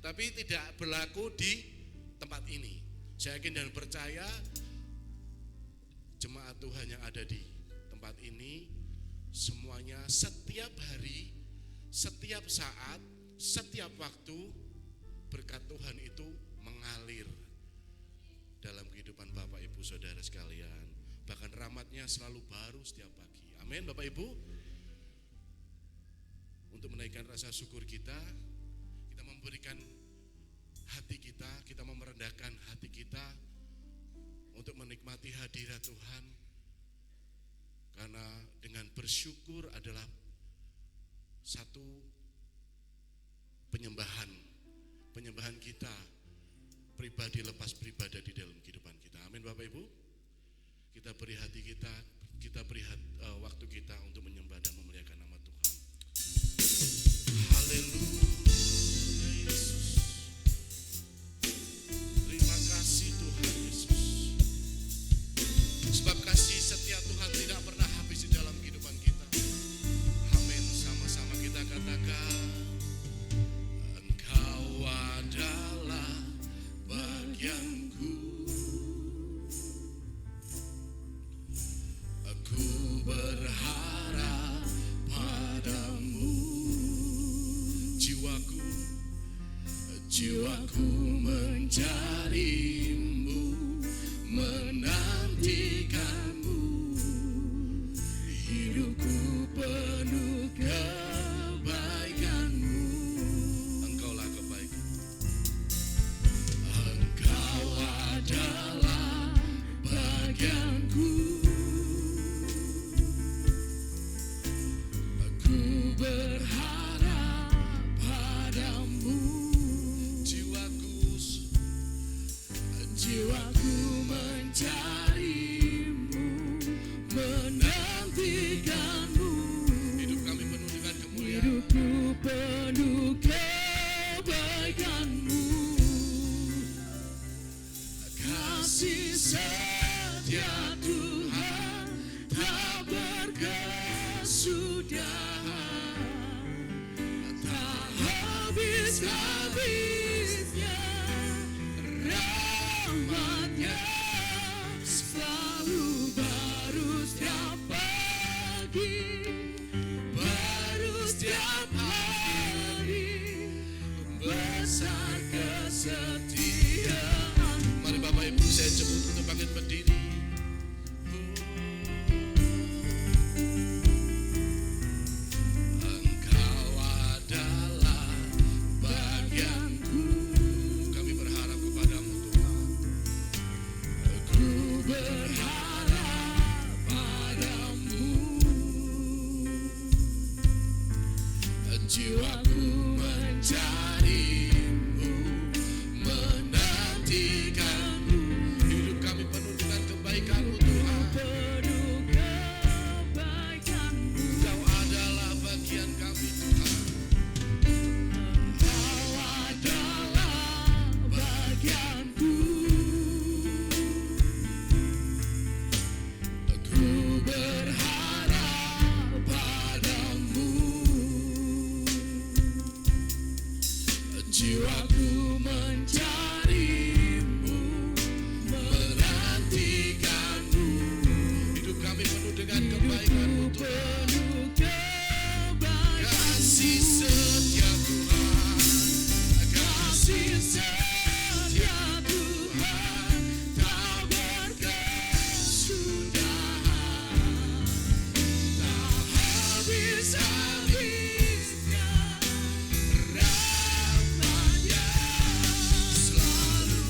tapi tidak berlaku di tempat ini. Saya yakin dan percaya jemaat Tuhan yang ada di tempat ini semuanya setiap hari, setiap saat, setiap waktu berkat Tuhan itu mengalir dalam kehidupan Bapak Ibu Saudara sekalian. Bahkan rahmatnya selalu baru setiap pagi. Amin Bapak Ibu. Untuk menaikkan rasa syukur kita memberikan hati kita merendahkan hati kita untuk menikmati hadirat Tuhan. Karena dengan bersyukur adalah satu penyembahan kita pribadi lepas beribadah di dalam kehidupan kita. Amin Bapak Ibu. Kita beri hati kita beri waktu kita untuk menyembah dan memuliakan nama Tuhan. Haleluya Yesus. Terima kasih Tuhan Yesus. Sebab kasih setia Tuhan tidak pernah habis di dalam kehidupan kita. Amin. Sama-sama kita katakan, Engkau adalah bagianku. Aku berharap padamu. Jiwaku mencarimu, menantikanmu. Hidupku penuh kebaikanmu. Engkaulah kebaikan. Engkau adalah bagianku. Aku berharap padamu. Jiwaku mencarimu, menantikanmu. Hidup kami penuh dengan kemuliaan. Hidupku penuh kebaikanmu. Kasih setia Tuhan tak berkesudahan, tak habis-habisnya. Rahmatnya selalu baru setiap pagi, baru setiap hari, besar kesetiaan. Mari Bapak Ibu saya jemput untuk bangkit berdiri. Engkau adalah bagianku. Kami berharap kepadamu Tuhan. Aku berharap padamu. Jiwaku mencarimu, menantikanmu. Hidup kami penuh dengan kebaikanmu Tuhan. Penuh kebaikanmu. Kau adalah bagian kami Tuhan. Kau adalah bagianku. Aku berharap padamu. Jiwaku mencarimu, menantikanmu. Hidup kami penuh dengan kebaikanmu Tuhan. Kasih setia Tuhan, kasih setia Tuhan tak berkesudahan, tak habis-habisnya. Rahmatnya selalu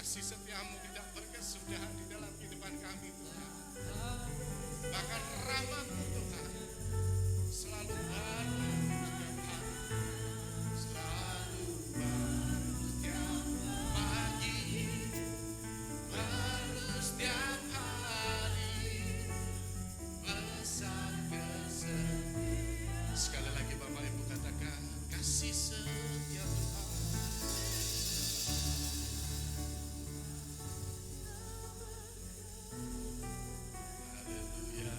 kasih setiamu tidak berkesudahan di dalam kehidupan kami Tuhan. Bahkan rahmat-Mu Tuhan selalu baru setiap hari, selalu baru setiap pagi, baru setiap hari, besar kesetiaan. Sekali lagi Bapak Ibu katakan, kasih setia Tuhan. Haleluya.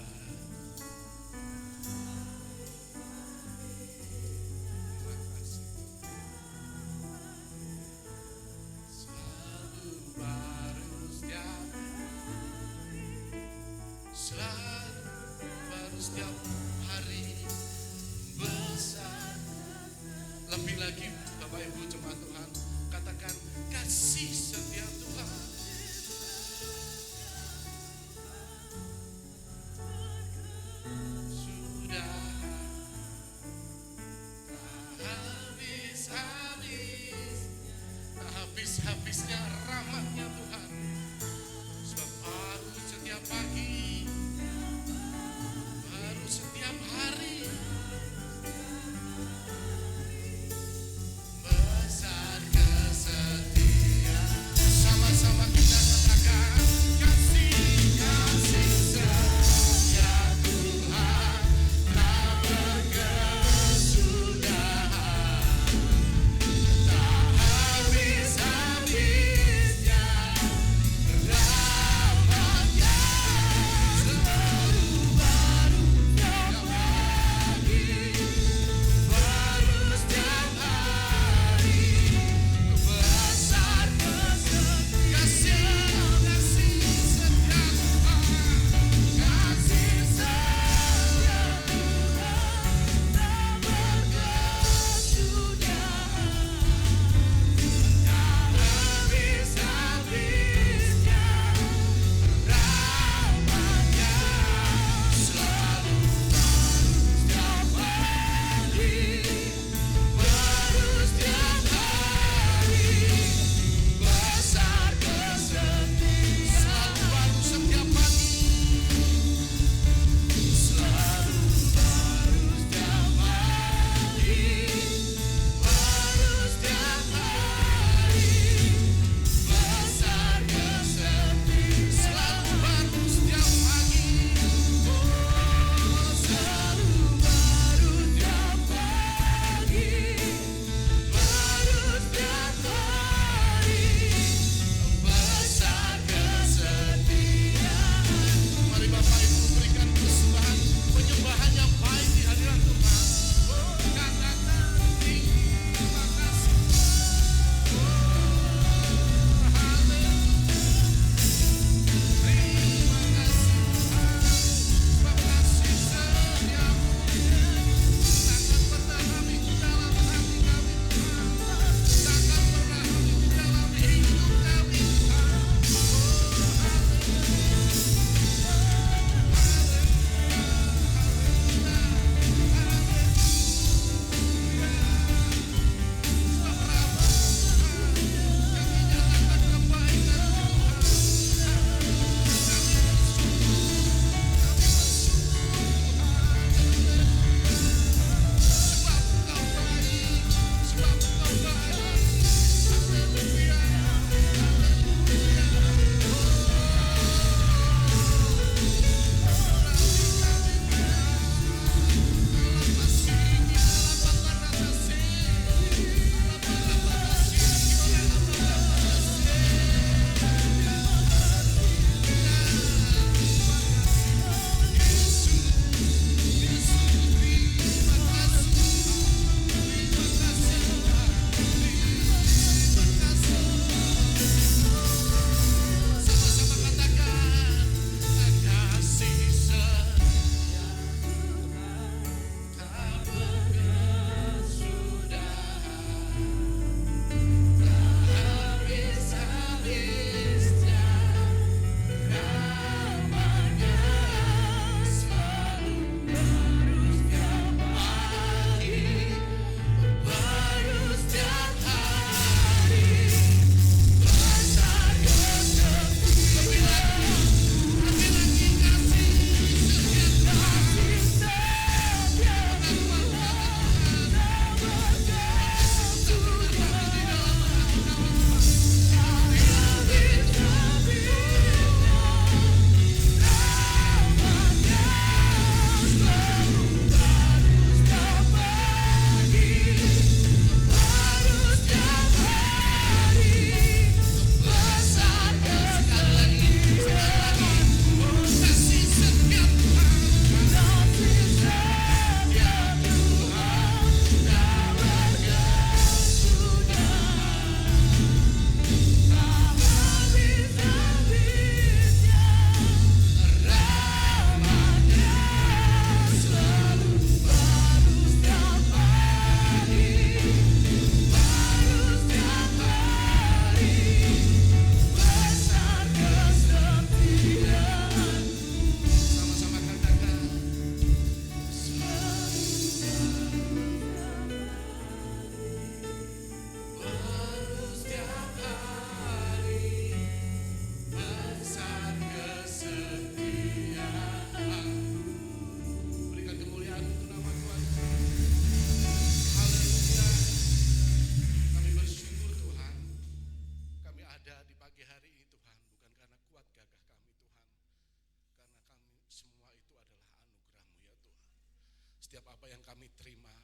Setiap apa yang kami terima,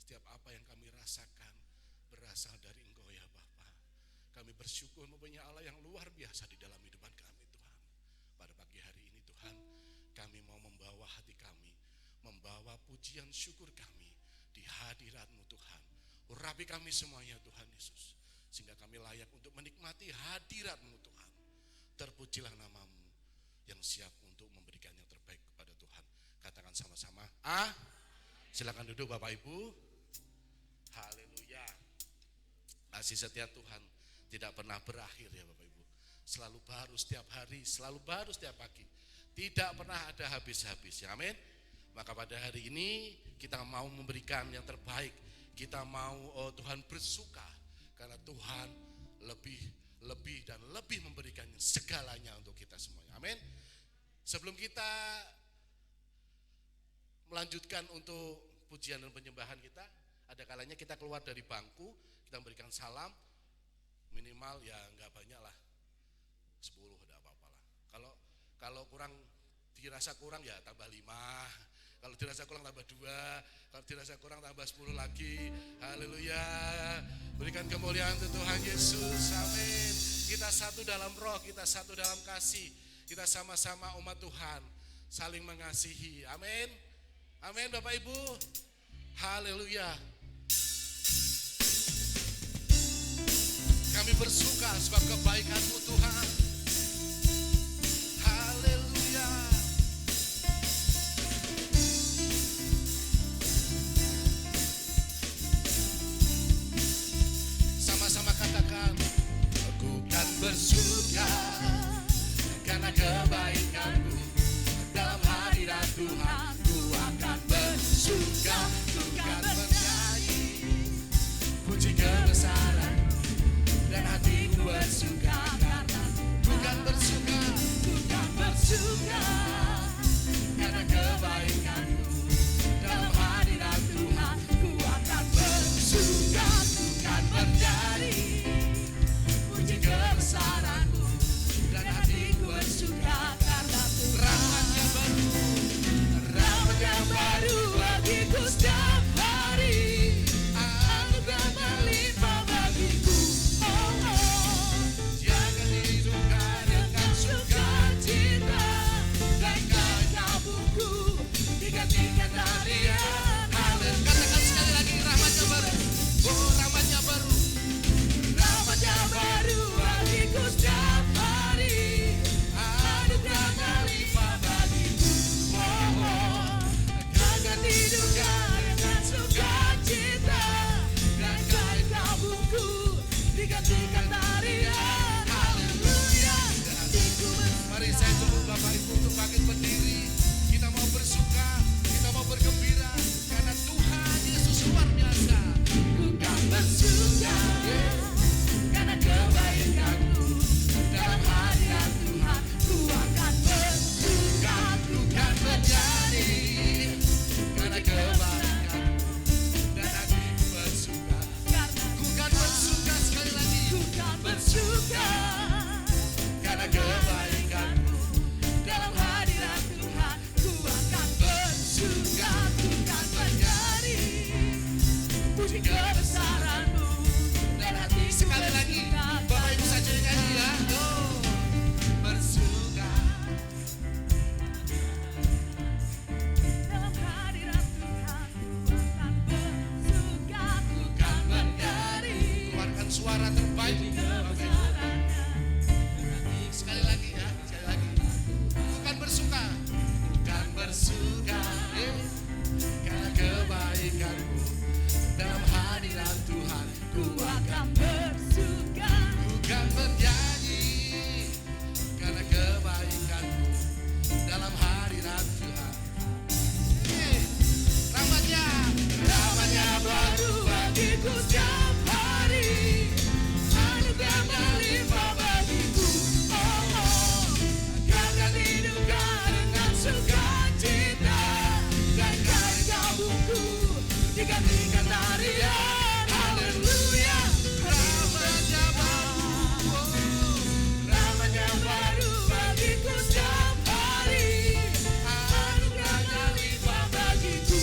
setiap apa yang kami rasakan berasal dari Engkau ya Bapa. Kami bersyukur mempunyai Allah yang luar biasa di dalam hidupan kami Tuhan. Pada pagi hari ini Tuhan, kami mau membawa hati kami, membawa pujian syukur kami di hadirat-Mu Tuhan. Urapi kami semuanya Tuhan Yesus, sehingga kami layak untuk menikmati hadirat-Mu Tuhan. Terpujilah nama-Mu yang siap untuk memberikan yang terbaik kepada Tuhan. Katakan sama-sama, silakan duduk Bapak Ibu. Haleluya. Kasih setia Tuhan tidak pernah berakhir ya Bapak Ibu. Selalu baru setiap hari, selalu baru setiap pagi. Tidak pernah ada habis-habisnya. Amin. Maka pada hari ini kita mau memberikan yang terbaik. Kita mau Tuhan bersuka karena Tuhan lebih dan lebih memberikan segalanya untuk kita semuanya. Amin. Sebelum kita melanjutkan untuk pujian dan penyembahan kita, ada kalanya kita keluar dari bangku, kita memberikan salam, minimal ya nggak banyak lah, 10 ada apa-apa lah. Kalau kurang, dirasa kurang ya tambah 5, kalau dirasa kurang tambah 2, kalau dirasa kurang tambah 10 lagi. Haleluya. Berikan kemuliaan untuk Tuhan Yesus. Amin. Kita satu dalam roh, kita satu dalam kasih, kita sama-sama umat Tuhan, saling mengasihi. Amin. Amin Bapak Ibu. Haleluya. Kami bersuka sebab kebaikan-Mu Tuhan. Haleluya. Sama-sama katakan, aku kan bersuka karena kebaikan-Mu dalam hadirat Tuhan. Ku akan bersuka, ku akan bernyanyi puji kebesaran dan hatiku bersuka karena ku kan bersuka, ku kan bersuka karena kebaikan-Mu dalam hadirat Tuhan. Ku akan bersuka, ku kan bernyanyi puji kebesaran-Mu dan hatiku bersuka karena rahmat-Nya baru, rahmat-Nya baru bagiku setiap hari, anugerah-Nya limpah bagiku. Jangan hidupkan dengan sukacita dan kain kabungku digantikan tarian. Haleluya. Katakan sekali lagi, rahmat-Nya baru. Oh, rahmat-Nya baru, rahmat-Nya baru bagiku setiap hari, anugerah-Nya limpah bagiku. Jangan hidupkan dengan sukacita dan kain kabungku digantikan tarian. Haleluya. Mari saya tunggu Bapak Ibu untuk bangkit berdiri. Kita mau bersuka, kita mau bergembira karena Tuhan Yesus luar biasa. Ku kan bersuka karena kebaikan-Mu dalam hadirat Tuhan. Ku akan bersuka, ku kan bernyanyi karena kebaikan-Mu dan hatiku bersuka. Ku kan bersuka sekali lagi. Ku kan bersuka karena kebaikan-Mu dalam hadirat Tuhan. Ku akan bersuka, ku kan bernyanyi puji kebesaran-Mu dan hatiku sekali lagi. Bapak Ibu saja nyanyi ya. Oh, bersuka dalam hadirat Tuhan. Ku akan bersuka, ku kan bernyanyi. Keluarkan suara terbaik Bapak Ibu. Sekali lagi ya, sekali lagi. Bukan bersuka, bukan bersuka karena kebaikan-Mu dalam hadirat Tuhan. Ku akan bersuka, bukan bernyanyi karena kebaikan-Mu dalam hadirat Tuhan. Rahmat-Nya baru bagiku setiap hari, anugerah-Nya limpah bagiku. Akan hidupkan dengan sukacita dan kain kabungku digantikan tarian. Haleluya. Rahmat-Nya baru, rahmat-Nya baru bagiku setiap hari, anugerah-Nya limpah bagiku.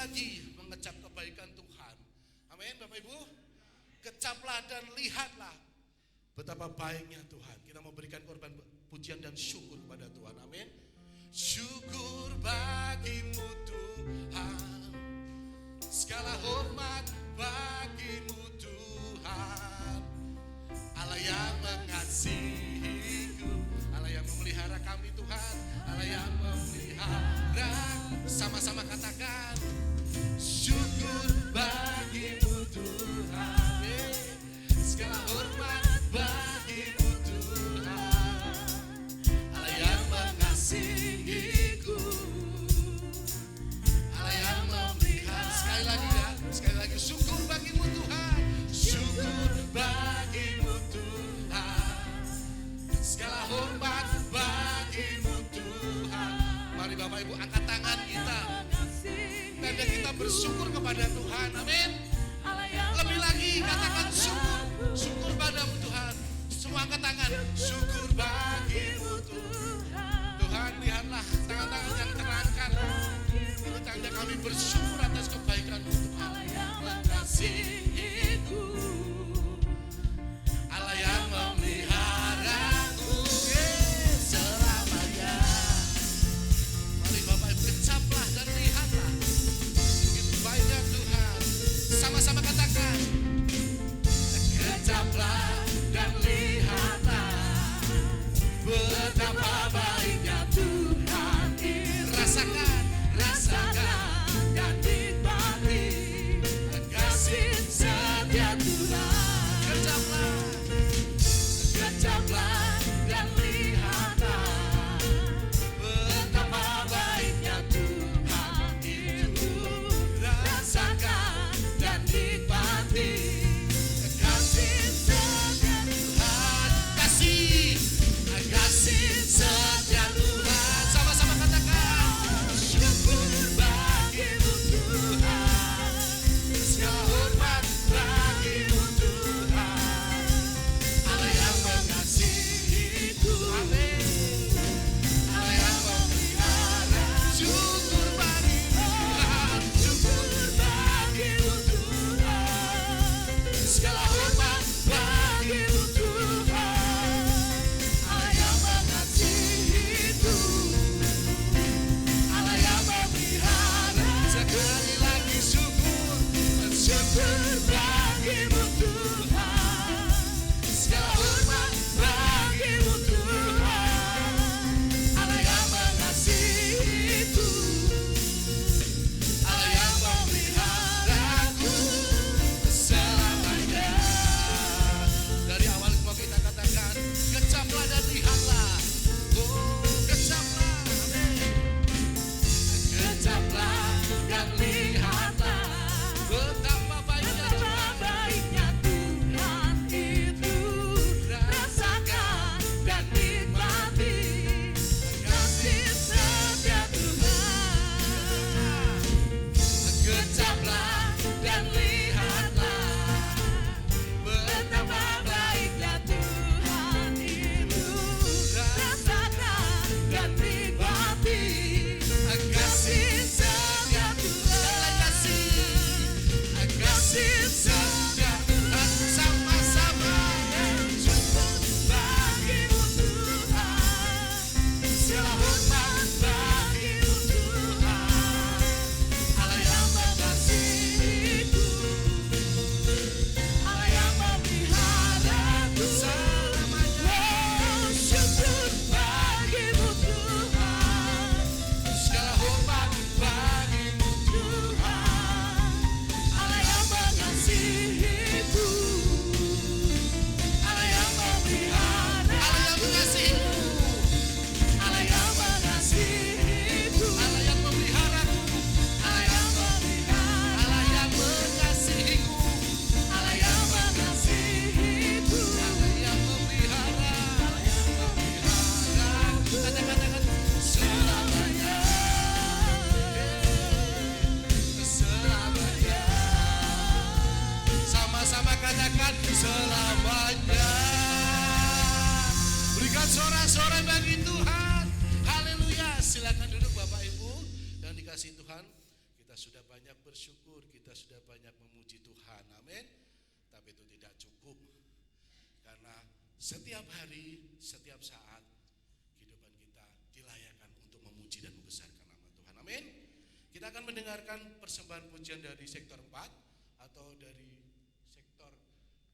lagi mengecap kebaikan Tuhan. Amin Bapak Ibu. Kecaplah dan lihatlah betapa baiknya Tuhan. Kita mau berikan korban pujian dan syukur kepada Tuhan. Amin. Syukur bagimu Tuhan, segala hormat bagimu Tuhan, Allah yang mengasihiku, Allah yang memelihara kami Tuhan, Allah yang memelihara. Sama-sama katakan syukur bagimu Tuhan, segala hormat bagimu Tuhan, Allah yang mengasihiku, Allah yang memelihara. Sekali lagi syukur bagimu Tuhan, syukur bagimu Tuhan, segala hormat bagimu Tuhan. Mari Bapak Ibu angkat tangan kita, tanda kita bersyukur kepada Tuhan. Amin. Lebih lagi katakan syukur, syukur padamu Tuhan. Semua angkat tangan, syukur bagimu Tuhan. Tuhan, lihatlah tangan-tangan yang terangkat. Itu tanda kami bersyukur atas kebaikan-Mu Tuhan. Mengasihiku, Allah yang memeliharaku selamanya. Mari Bapak Ibu kecaplah dan lihatlah begitu baiknya Tuhan. Sama-sama katakan, kecaplah dan lihatlah betapa baiknya Tuhan itu. Rasakan dan nikmati kasih setia Tuhan. Kecaplah dan lihatlah betapa baiknya Tuhan itu. Rasakan dan nikmati kasih setia Tuhan. Kasih setia Tuhan. Sama-sama katakan syukur bagimu Tuhan, segala hormat bagimu Tuhan, Allah yang mengasihiku. Amin. Allah yang memelihara. Syukur bagimu Tuhan, syukur bagimu Tuhan, segala hormat bagimu Tuhan, Allah yang mengasihiku, Allah yang memelihara. Sekali lagi syukur, syukur bagimu Tuhan, segala hormat bagimu Tuhan, Allah yang mengasihiku, Allah yang memeliharaku selamanya. Dari awal semua kita katakan, kecaplah dan lihatlah. Oh, kecaplah. Amin. Kecaplah dan lihatlah betapa baiknya Tuhan itu. Rasakan dan nikmati kasih setia Tuhan. Kecaplah dan lihatlah betapa baiknya Tuhan itu. Rasakan dan nikmati kasih setia Tuhan. Kasih setia Tuhan. Sama-sama syukur bagimu Tuhan, segala hormat bagimu Tuhan, Allah yang mengasihiku, Allah yang memeliharaku selamanya. Syukur bagimu Tuhan, segala hormat bagimu Tuhan, Allah yang mengasihiku, Allah yang memelihara. Allah yang mengasihiku, Allah yang mengasihiku, Allah yang memeliharaku, Allah yang memelihara, Allah yang mengasihiku, Allah yang mengasihiku, Allah yang memelihara, Allah yang memeliharaku. Katakan selamanya, selamanya. Sama-sama katakan selamanya. Berikan sorak-sorai bagi Tuhan. Haleluya. Silakan duduk Bapak Ibu yang dikasihi Tuhan. kita sudah banyak bersyukur, kita sudah banyak memuji Tuhan, amin. Tapi itu tidak cukup, karena setiap hari, setiap saat kehidupan kita dilayakkan untuk memuji dan membesarkan nama Tuhan, amin. Kita akan mendengarkan persembahan pujian dari sektor 4 atau dari sektor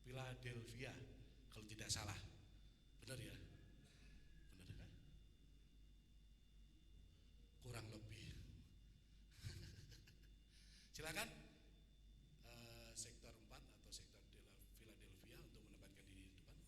Philadelphia, kalau tidak salah. Benar ya? Benar kan? Kurang lebih. Silakan sektor 4 atau sektor Philadelphia untuk menempatkan diri di depan.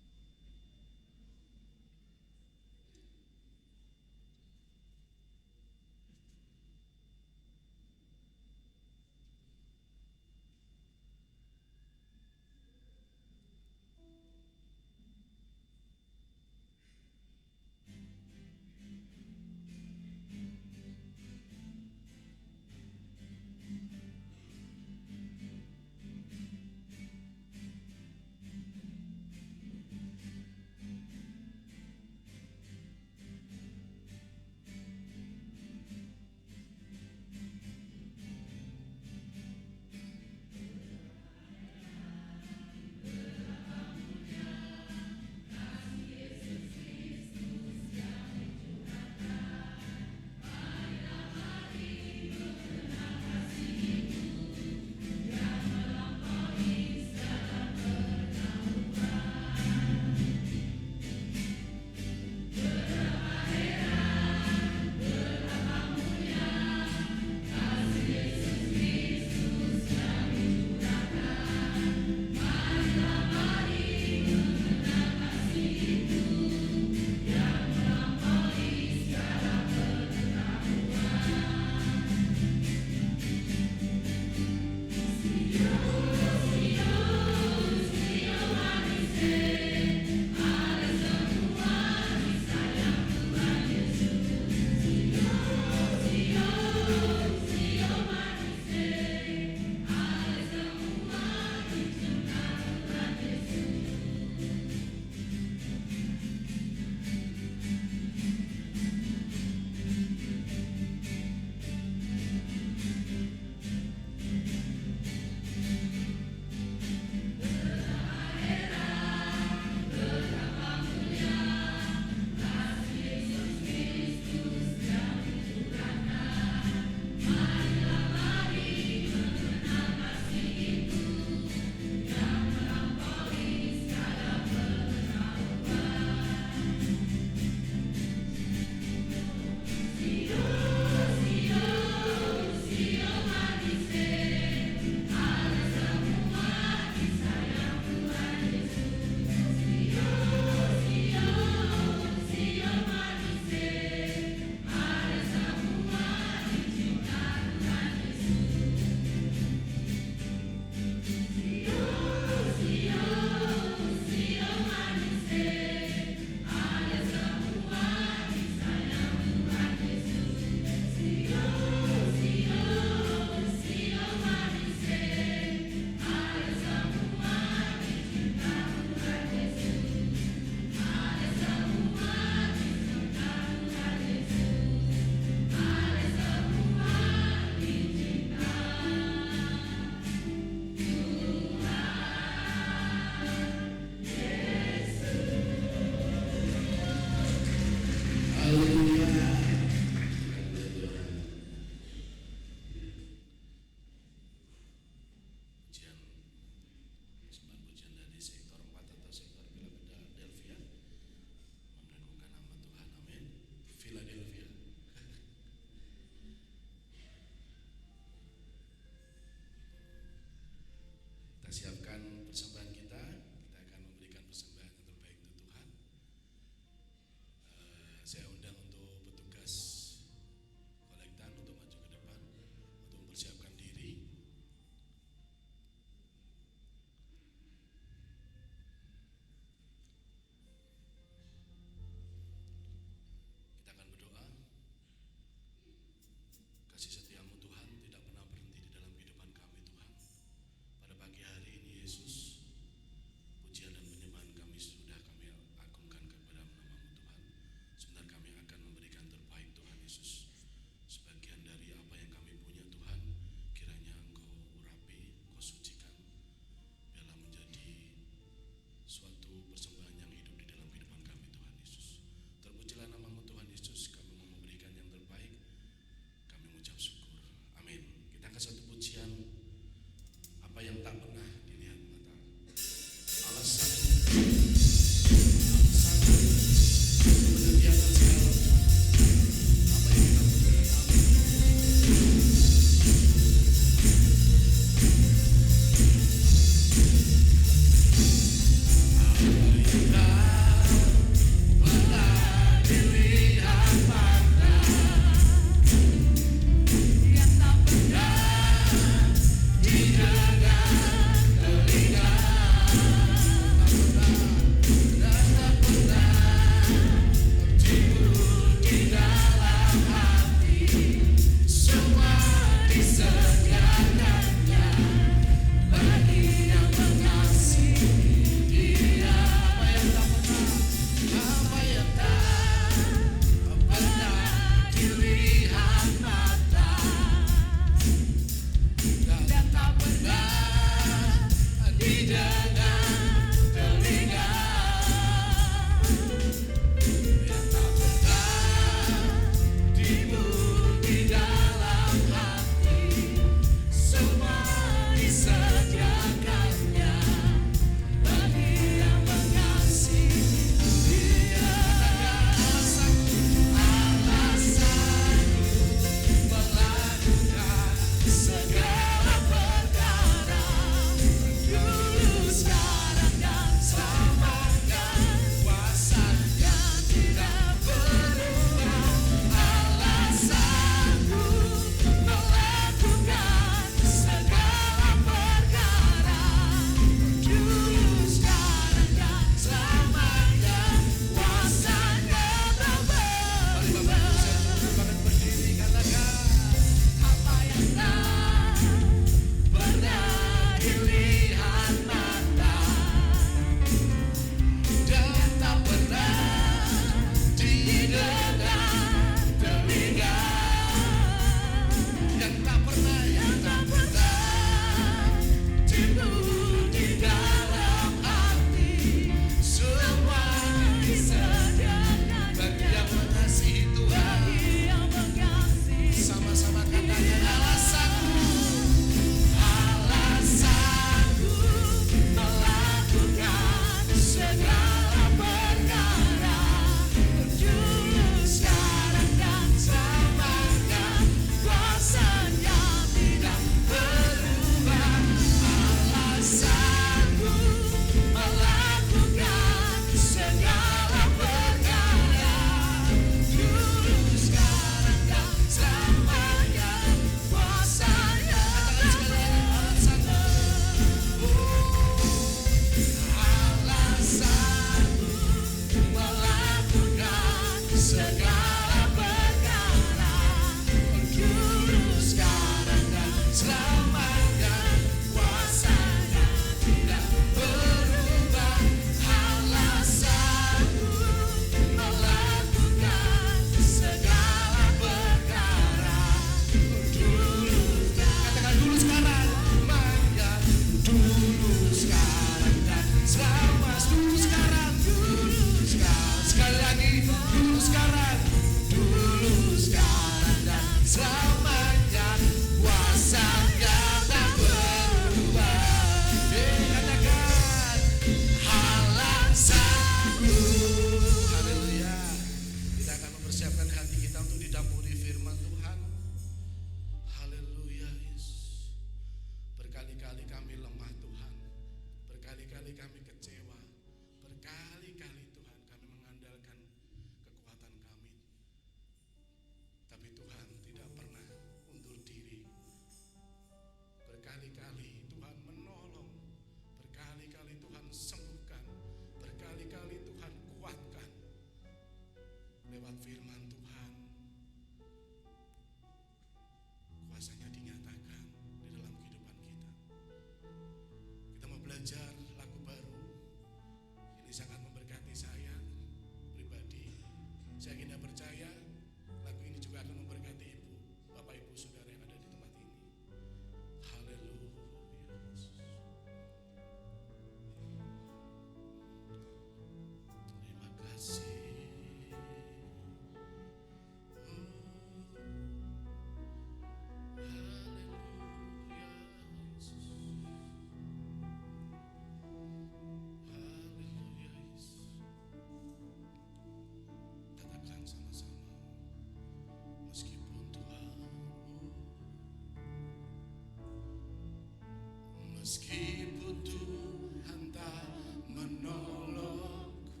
Meskipun Tuhan tak menolongku,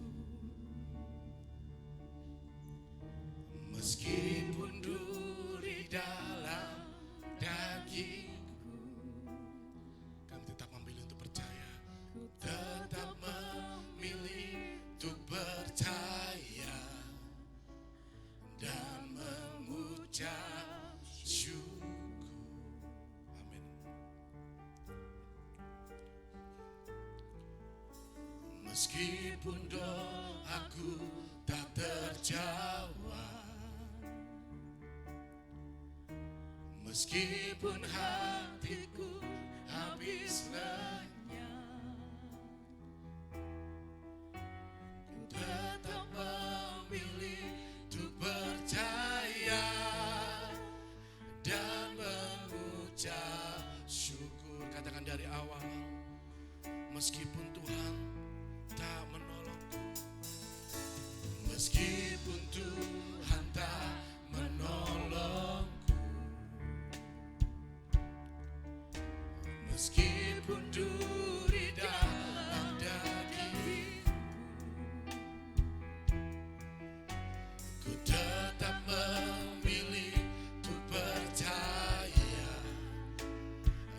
meskipun duri dalam dagingku, kami tetap memilih untuk percaya. Ku tetap memilih untuk percaya dan mengucap syukur. Amin. Meskipun doaku tak terjawab, meskipun hatiku habis lenyap, ku tetap memilih untuk percaya dan mengucap syukur. Katakan dari awal, meskipun Tuhan tak menolongku, meskipun Tuhan tak menolongku, meskipun duri dalam dagingku, ku tetap memilih untuk percaya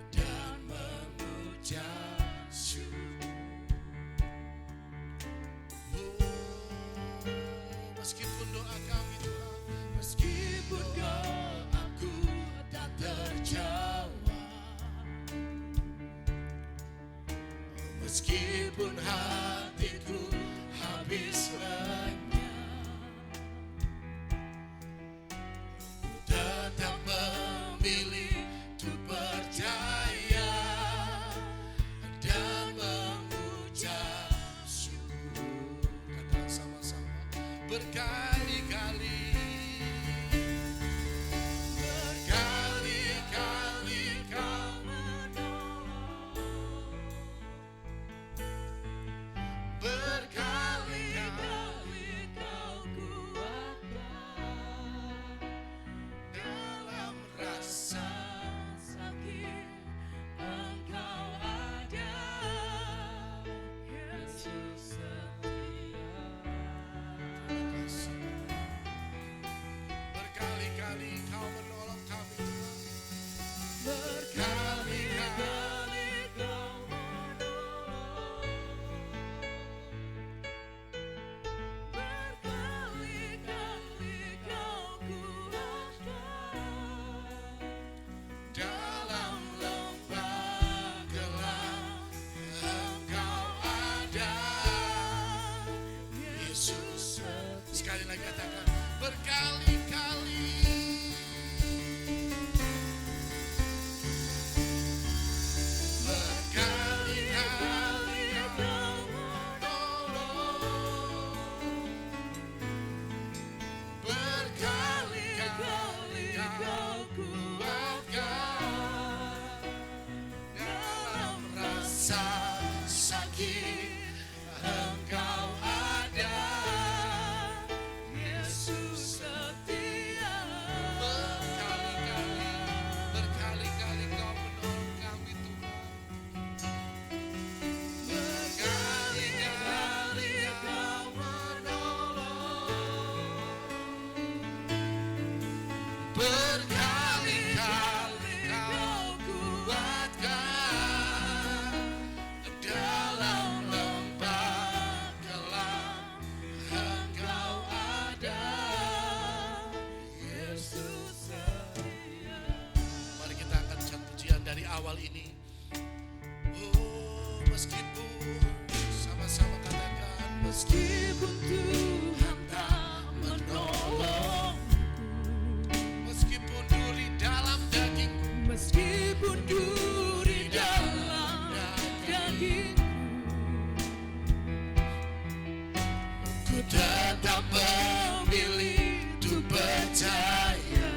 dan mengucap syukur. Meskipun doa kami Tuhan, meskipun doaku tak terjawab, meskipun hatiku habis lenyap, ku tetap memilih untuk percaya dan mengucap syukur. Katakan sama-sama, berkali-kali, berkali-kali Kau menolong, berkali-kali Kau kuatkan dalam rasa sakit. Engkau ada, Yesus setia. Terima kasih. Berkali-kali Kau menolong kami Tuhan. Berkali-kali Kau menolong, berkali-kali Kau kuatkan dalam lembah gelap. Engkau ada, Yesus. Sekali lagi katakan, berkali-kali, berkali-kali Kau menolong, berkali-kali Kau kuatkan dalam rasa sakit. Engkau ada, Yesus setia. Berkali-kali, berkali-kali Kau menolong kami Tuhan. Berkali-kali Kau menolong, berkali-kali Kau kuatkan dalam lembah gelap. Engkau ada, Yesus setia. Mari kita angkat satu pujian dari awal ini. Oh, meskipun, sama-sama katakan, meskipun Tuhan tak menolong, meskipun duri dalam dagingku, meskipun duri dalam dagingku, ku tetap memilih untuk percaya.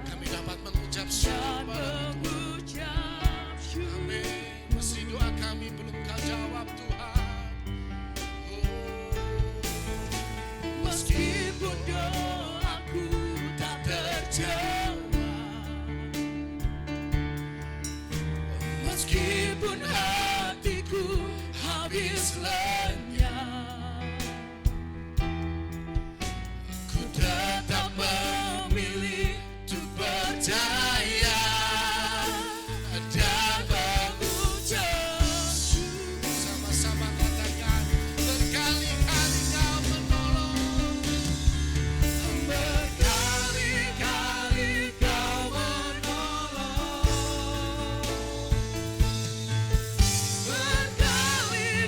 Kami dapat mengucap syukur. Amin. Meski doa kami belum Kau jawab Tuhan, oh, menangis lenyap. Ku tetap memilih untuk percaya dan mengucap syukur. Sama-sama katakan, berkali-kali Kau menolong. Berkali-kali Kau menolong. Berkali-kali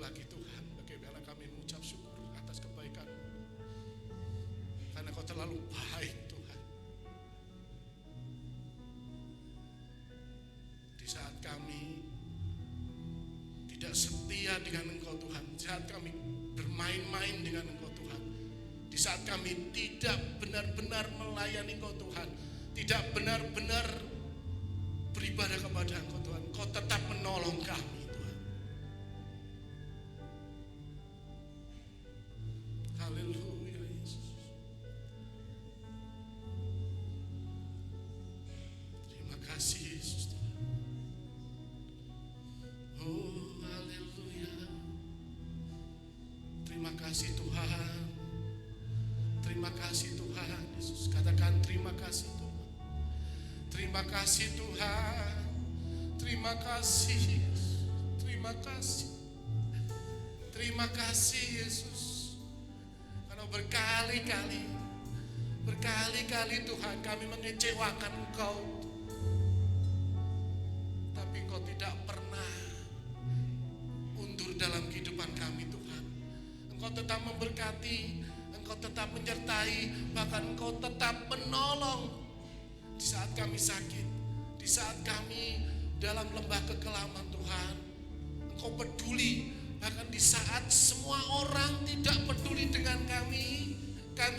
lagi Tuhan, bagaimana kami mengucap syukur atas kebaikan, karena Kau terlalu baik Tuhan. Di saat kami tidak setia dengan Engkau Tuhan, di saat kami bermain-main dengan Engkau Tuhan, di saat kami tidak benar-benar melayani Engkau Tuhan, tidak benar-benar beribadah kepada Engkau Tuhan, Kau tetap menolong kami Tuhan. Haleluya Yesus. Terima kasih Yesus Tuhan. Oh haleluya. Terima kasih Tuhan. Terima kasih Tuhan Yesus. Katakan terima kasih Tuhan. Terima kasih Tuhan. Terima kasih Yesus. Terima kasih. Terima kasih Yesus. Karena berkali-kali Tuhan kami mengecewakan Engkau, tapi Engkau tidak pernah undur dalam kehidupan kami Tuhan. Engkau tetap memberkati, Engkau tetap menyertai, bahkan Engkau tetap menolong di saat kami sakit, di saat kami dalam lembah kekelaman Tuhan. Engkau peduli, bahkan di saat semua orang tidak peduli dengan kami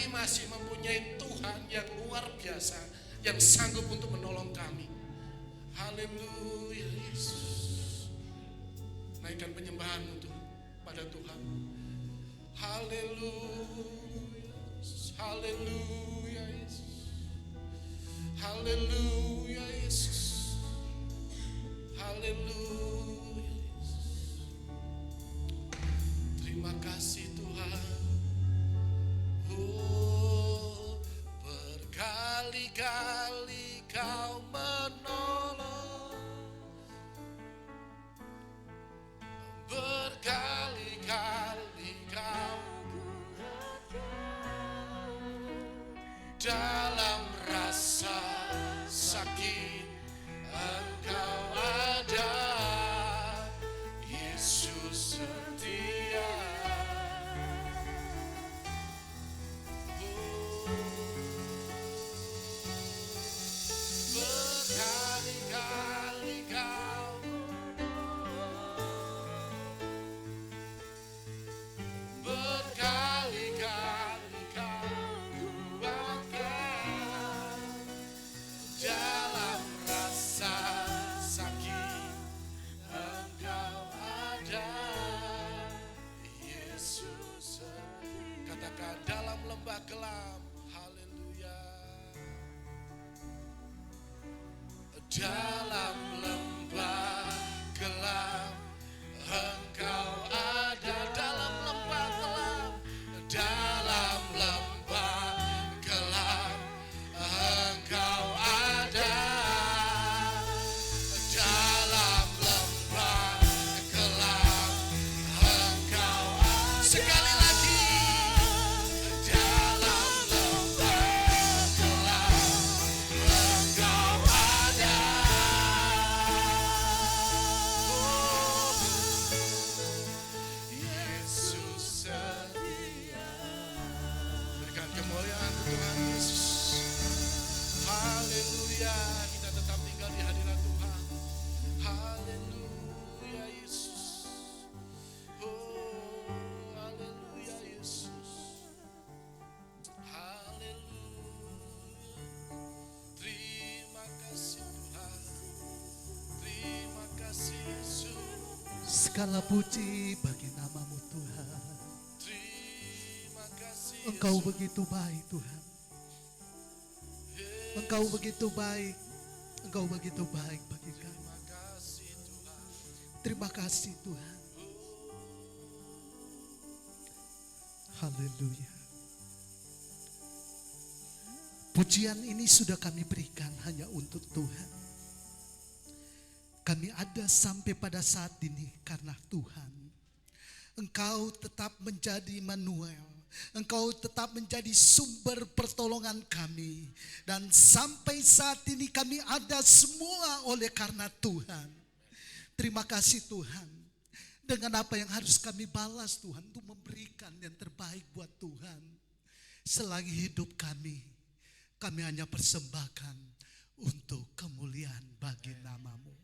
masih mempunyai Tuhan yang luar biasa, yang sanggup untuk menolong kami. Haleluya Yesus. Naikkan penyembahanmu Tuhan pada Tuhan. Haleluya, haleluya Yesus. Haleluya Yesus. Haleluya Yesus. Terima kasih Tuhan. Oh, berkali-kali Kau menolong, berkali-kali Kau dalam rasa sakit Engkau ada, Yesus setia. Berkali-kali Kau berkali-kali Kau kuatkan dalam rasa sakit Engkau ada, Yesus. Katakan dalam lembah gelap, haleluya. Dalam lembah gelap Engkau ada, dalam lembah gelap, dalam lembah gelap Engkau ada, dalam lembah gelap Engkau ada. Sekali lagi, dalam lembah gelap Engkau ada. Yesus setia. Berikan kemuliaan Tuhan Yesus. Haleluya, kita tetap tinggal di hadirat Tuhan. Haleluya Yesus. Oh, haleluya Yesus. Haleluya. Terima kasih Tuhan. Terima kasih Yesus. Segala puji bagi nama-Mu Tuhan. Terima kasih Engkau Yesus. begitu baik Tuhan. Engkau begitu baik. Engkau begitu baik bagi kami. Terima kasih Tuhan. Terima kasih Tuhan. Haleluya. Pujian ini sudah kami berikan hanya untuk Tuhan. Kami ada sampai pada saat ini karena Tuhan. Engkau tetap menjadi Immanuel. Engkau tetap menjadi sumber pertolongan kami. Dan sampai saat ini kami ada semua oleh karena Tuhan. Terima kasih Tuhan. Dengan apa yang harus kami balas Tuhan, untuk memberikan yang terbaik buat Tuhan. Selagi hidup kami hanya persembahkan untuk kemuliaan bagi nama-Mu.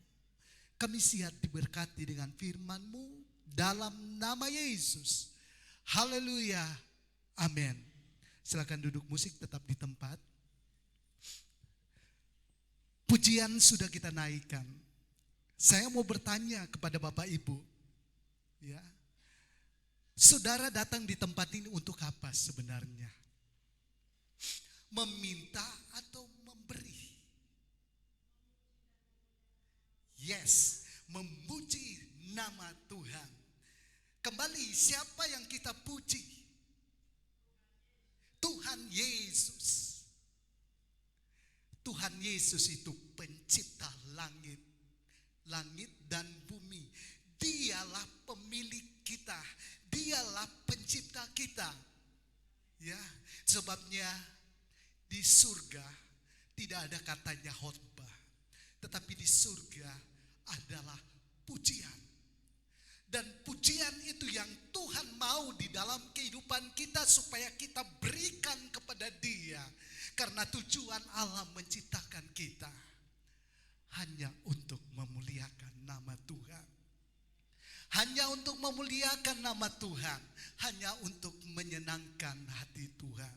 Kami siap diberkati dengan firman-Mu dalam nama Yesus. Haleluya. Amin. Silakan duduk, musik tetap di tempat. Pujian sudah kita naikkan. Saya mau bertanya kepada Bapak Ibu, ya, saudara datang di tempat ini untuk apa sebenarnya? Meminta atau memberi? Yes, memuji nama Tuhan. Kembali, siapa yang kita puji? Tuhan Yesus. Tuhan Yesus itu pencipta langit dan bumi. Dialah pemilik kita, dialah pencipta kita. Ya, sebabnya di surga tidak ada katanya khotbah, tetapi di surga adalah pujian. Dan pujian itu yang Tuhan mau di dalam kehidupan kita supaya kita berikan kepada Dia. Karena tujuan Allah menciptakan kita hanya untuk memuliakan nama Tuhan. Hanya untuk memuliakan nama Tuhan. Hanya untuk menyenangkan hati Tuhan.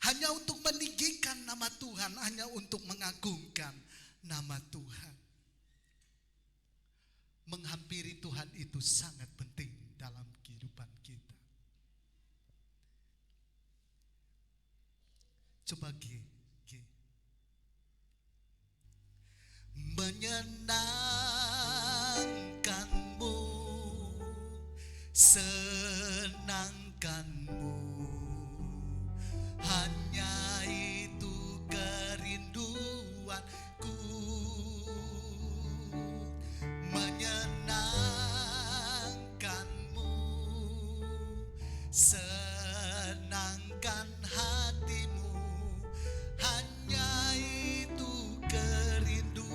Hanya untuk meninggikan nama Tuhan. Hanya untuk mengagungkan nama Tuhan. Menghampiri Tuhan itu sangat penting dalam kehidupan kita. Coba G. Menyenangkanmu, senangkanmu, hanya itu kerinduanku. Menyenangkanmu, senangkan hatimu, hanya itu kerinduanku.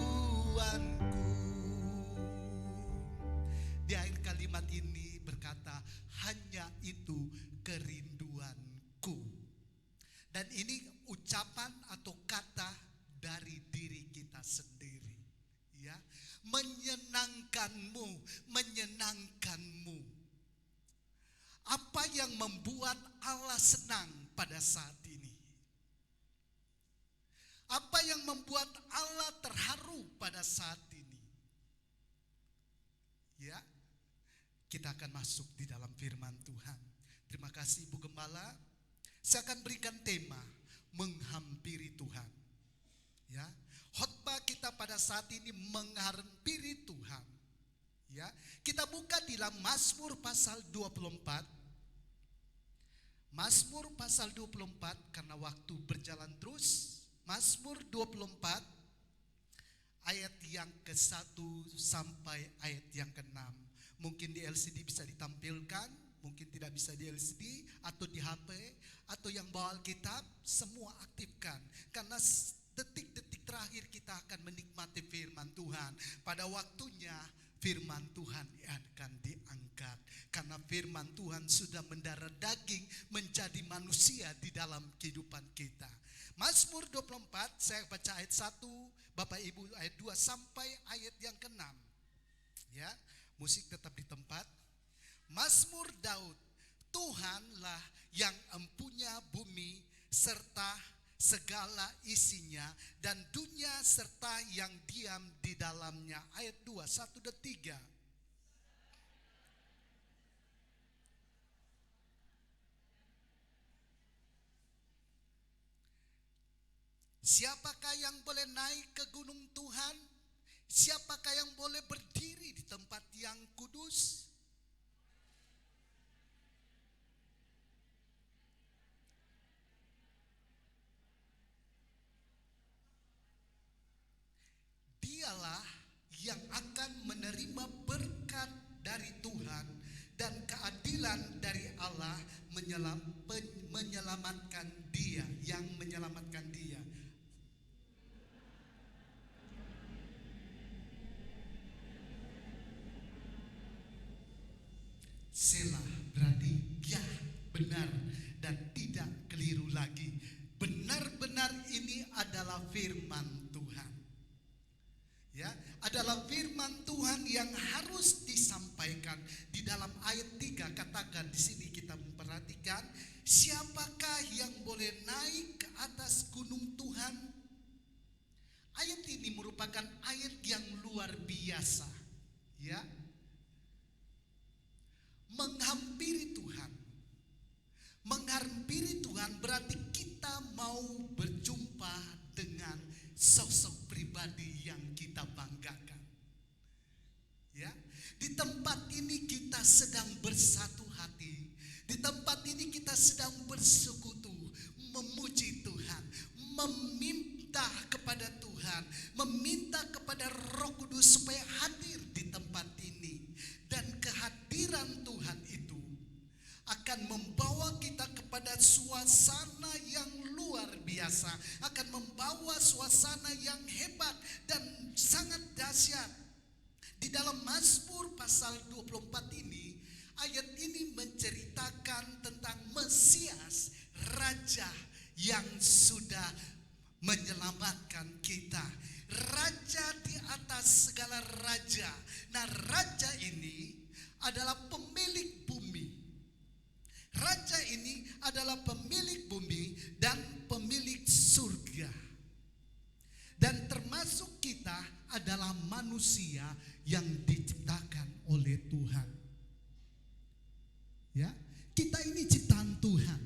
Di akhir kalimat ini berkata, hanya itu kerinduanku. Dan ini ucapan atau kata dari diri kita sendiri. Ya, menyenangkanmu, menyenangkanmu. Apa yang membuat Allah senang pada saat ini? Apa yang membuat Allah terharu pada saat ini? Ya, kita akan masuk di dalam firman Tuhan. Terima kasih Ibu Gembala. Saya akan berikan tema menghampiri Tuhan. Ya, khotbah kita pada saat ini menghampiri Tuhan. Ya, kita buka di dalam Mazmur pasal 24. Mazmur pasal 24 karena waktu berjalan terus. Mazmur 24 ayat yang ke-1 sampai ayat yang ke-6. Mungkin di LCD bisa ditampilkan, mungkin tidak bisa di LCD atau di HP atau yang bawa Alkitab, semua aktifkan. Karena detik-detik terakhir kita akan menikmati firman Tuhan. Pada waktunya firman Tuhan akan diangkat. Karena firman Tuhan sudah mendarah daging menjadi manusia di dalam kehidupan kita. Mazmur 24, saya baca ayat 1, Bapak Ibu ayat 2 sampai ayat yang ke-6. Ya, musik tetap di tempat. Mazmur Daud, Tuhanlah yang empunya bumi serta segala isinya dan dunia serta yang diam di dalamnya. Ayat 2, 1 dan 3. Siapakah yang boleh naik ke gunung Tuhan? Siapakah yang boleh berdiri di tempat yang kudus? Dialah yang akan menerima berkat dari Tuhan dan keadilan dari Allah menyelamatkan dia, yang menyelamatkan dia. benar dan tidak keliru lagi. Benar-benar ini adalah firman Tuhan. Ya, adalah firman Tuhan yang harus disampaikan. Di dalam ayat 3 katakan, di sini kita memperhatikan, siapakah yang boleh naik ke atas gunung Tuhan? Ayat ini merupakan ayat yang luar biasa, ya. Menghampiri Tuhan. Menghampiri Tuhan berarti kita mau berjumpa dengan sosok pribadi yang kita banggakan. Ya, di tempat ini kita sedang bersatu hati. Di tempat ini kita sedang bersekutu, memuji Tuhan, meminta kepada Tuhan, meminta kepada Roh Kudus supaya hadir di tempat ini. Dan kehadiran Tuhan itu akan membawa kita kepada suasana yang luar biasa, akan membawa suasana yang hebat dan sangat dahsyat. Di dalam Mazmur pasal 24 ini, ayat ini menceritakan tentang Mesias, Raja yang sudah menyelamatkan kita, Raja di atas segala raja. Nah, Raja ini adalah pemilik bumi. Raja ini adalah pemilik bumi dan pemilik surga. Dan termasuk kita adalah manusia yang diciptakan oleh Tuhan. Ya, kita ini ciptaan Tuhan.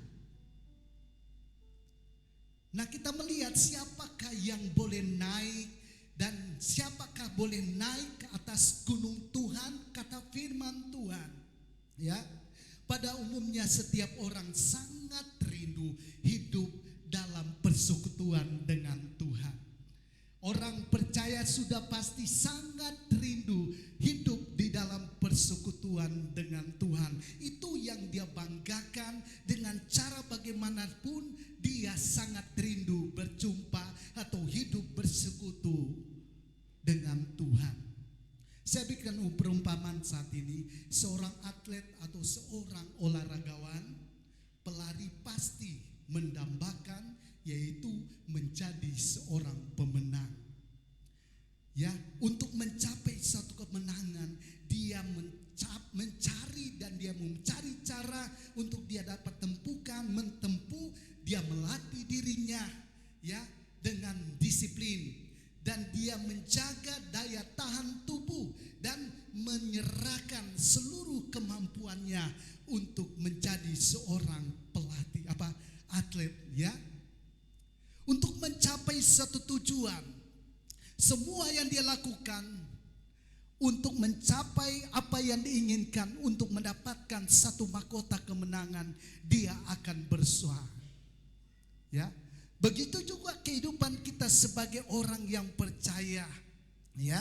Nah, kita melihat siapakah yang boleh naik dan siapakah boleh naik ke atas gunung Tuhan, kata firman Tuhan. Ya, pada umumnya setiap orang sangat rindu hidup dalam persekutuan dengan Tuhan. Orang percaya sudah pasti sangat rindu hidup di dalam persekutuan dengan Tuhan. Itu yang dia banggakan. Dengan cara bagaimanapun dia sangat rindu berjumpa atau hidup bersekutu dengan Tuhan. Saya berikan perumpamaan saat ini. Seorang atlet atau seorang olahragawan, pelari pasti mendambakan yaitu menjadi seorang pemenang. Ya, untuk mencapai satu kemenangan, dia mencari dan dia mencari cara untuk dia dapat menempuh, dia melatih dirinya ya dengan disiplin dan dia menjaga daya tahan tubuh dan menyerahkan seluruh kemampuannya untuk menjadi seorang pelatih atlet ya. Untuk mencapai satu tujuan, semua yang dia lakukan untuk mencapai apa yang diinginkan, untuk mendapatkan satu mahkota kemenangan, dia akan berusaha. Ya, begitu juga kehidupan kita sebagai orang yang percaya. Ya,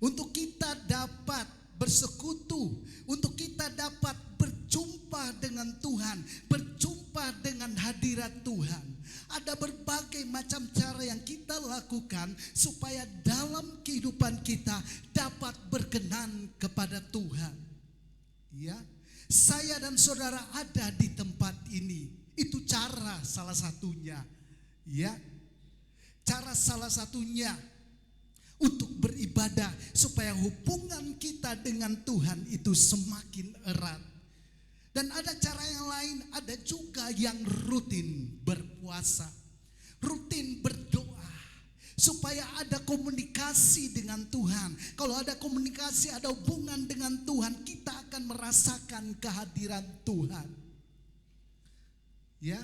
untuk kita dapat bersekutu, untuk kita dapat berjumpa dengan Tuhan, berjumpa dengan hadirat Tuhan. Ada berbagai macam cara yang kita lakukan supaya dalam kehidupan kita dapat berkenan kepada Tuhan. Ya, saya dan saudara ada di tempat ini. Itu cara salah satunya. Ya, cara salah satunya untuk beribadah supaya hubungan kita dengan Tuhan itu semakin erat. Dan ada cara yang lain, ada juga yang rutin berpuasa, rutin berdoa, supaya ada komunikasi dengan Tuhan. Kalau ada komunikasi, ada hubungan dengan Tuhan, kita akan merasakan kehadiran Tuhan. Ya,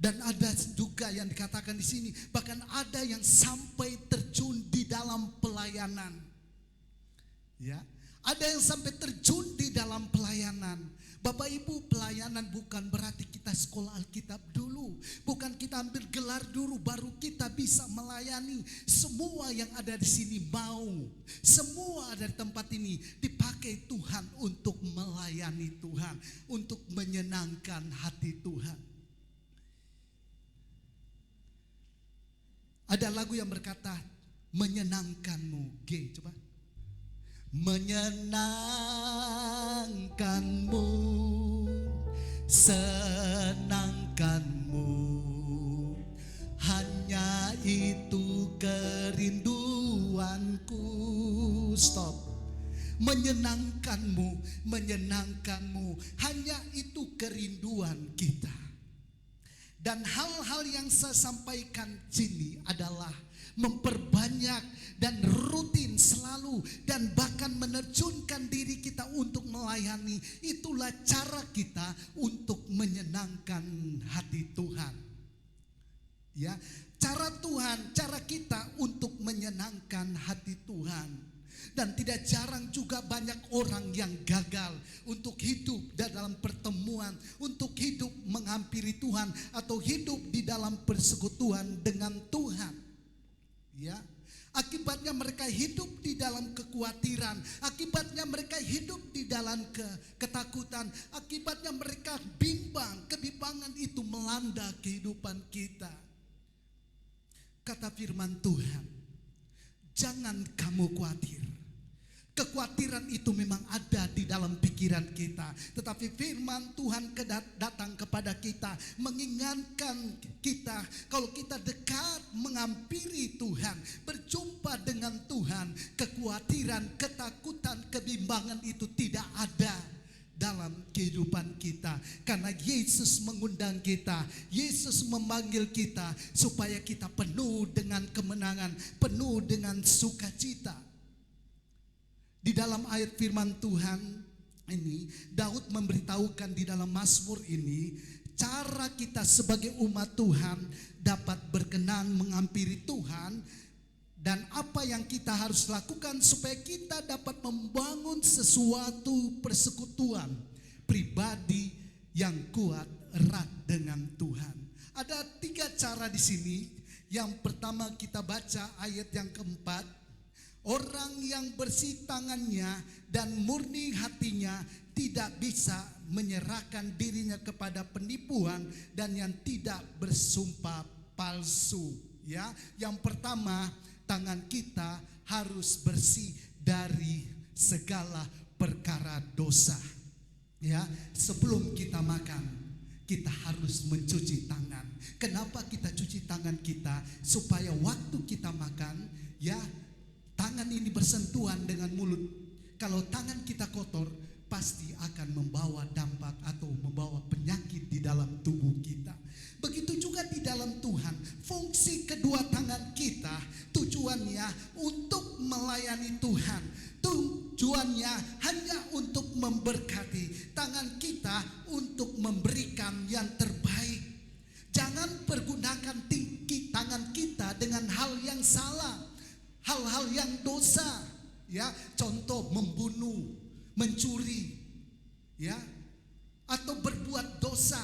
dan ada juga yang dikatakan di sini, bahkan ada yang sampai terjun di dalam pelayanan. Ya, ada yang sampai terjun di dalam pelayanan. Bapak Ibu, pelayanan bukan berarti kita sekolah Alkitab dulu, bukan kita ambil gelar dulu baru kita bisa melayani. Semua yang ada di sini mau, semua ada di tempat ini dipakai Tuhan untuk melayani Tuhan, untuk menyenangkan hati Tuhan. Ada lagu yang berkata menyenangkanmu, G, coba. Menyenangkanmu senangkanmu. Hanya itu kerinduanku. Stop. Menyenangkanmu, menyenangkanmu. Hanya itu kerinduan kita. Dan hal-hal yang saya sampaikan sini adalah memperbanyak dan rutin selalu dan bahkan menerjunkan diri kita untuk melayani. Itulah cara kita untuk menyenangkan hati Tuhan. Ya, cara Tuhan, cara kita untuk menyenangkan hati Tuhan. Dan tidak jarang juga banyak orang yang gagal untuk hidup dalam pertemuan, untuk hidup menghampiri Tuhan atau hidup di dalam persekutuan dengan Tuhan. Ya, akibatnya mereka hidup di dalam kekhawatiran, akibatnya mereka hidup di dalam ketakutan, akibatnya mereka bimbang, kebimbangan itu melanda kehidupan kita. Kata firman Tuhan, jangan kamu khawatir. Kekhawatiran itu memang ada di dalam pikiran kita, tetapi firman Tuhan datang kepada kita, mengingatkan kita kalau kita dekat menghampiri Tuhan, berjumpa dengan Tuhan, kekhawatiran, ketakutan, kebimbangan itu tidak ada dalam kehidupan kita. Karena Yesus mengundang kita, Yesus memanggil kita supaya kita penuh dengan kemenangan, penuh dengan sukacita. Di dalam ayat firman Tuhan ini, Daud memberitahukan di dalam Mazmur ini, cara kita sebagai umat Tuhan dapat berkenan menghampiri Tuhan, dan apa yang kita harus lakukan supaya kita dapat membangun sesuatu persekutuan pribadi yang kuat erat dengan Tuhan. Ada 3 cara di sini. Yang pertama kita baca ayat yang keempat. Orang yang bersih tangannya dan murni hatinya tidak bisa menyerahkan dirinya kepada penipuan dan yang tidak bersumpah palsu. Ya, yang pertama, tangan kita harus bersih dari segala perkara dosa. Ya, sebelum kita makan, kita harus mencuci tangan. Kenapa kita cuci tangan kita? Supaya waktu kita makan, ya, tangan ini bersentuhan dengan mulut. Kalau tangan kita kotor, pasti akan membawa dampak atau membawa penyakit di dalam tubuh kita. Begitu juga di dalam Tuhan. Fungsi kedua tangan kita tujuannya untuk melayani Tuhan. Tujuannya hanya untuk memberkati. Tangan kita untuk memberikan yang terbaik. Jangan pergunakan tangan kita dengan hal yang salah, hal-hal yang dosa, ya, contoh membunuh, mencuri, ya, atau berbuat dosa.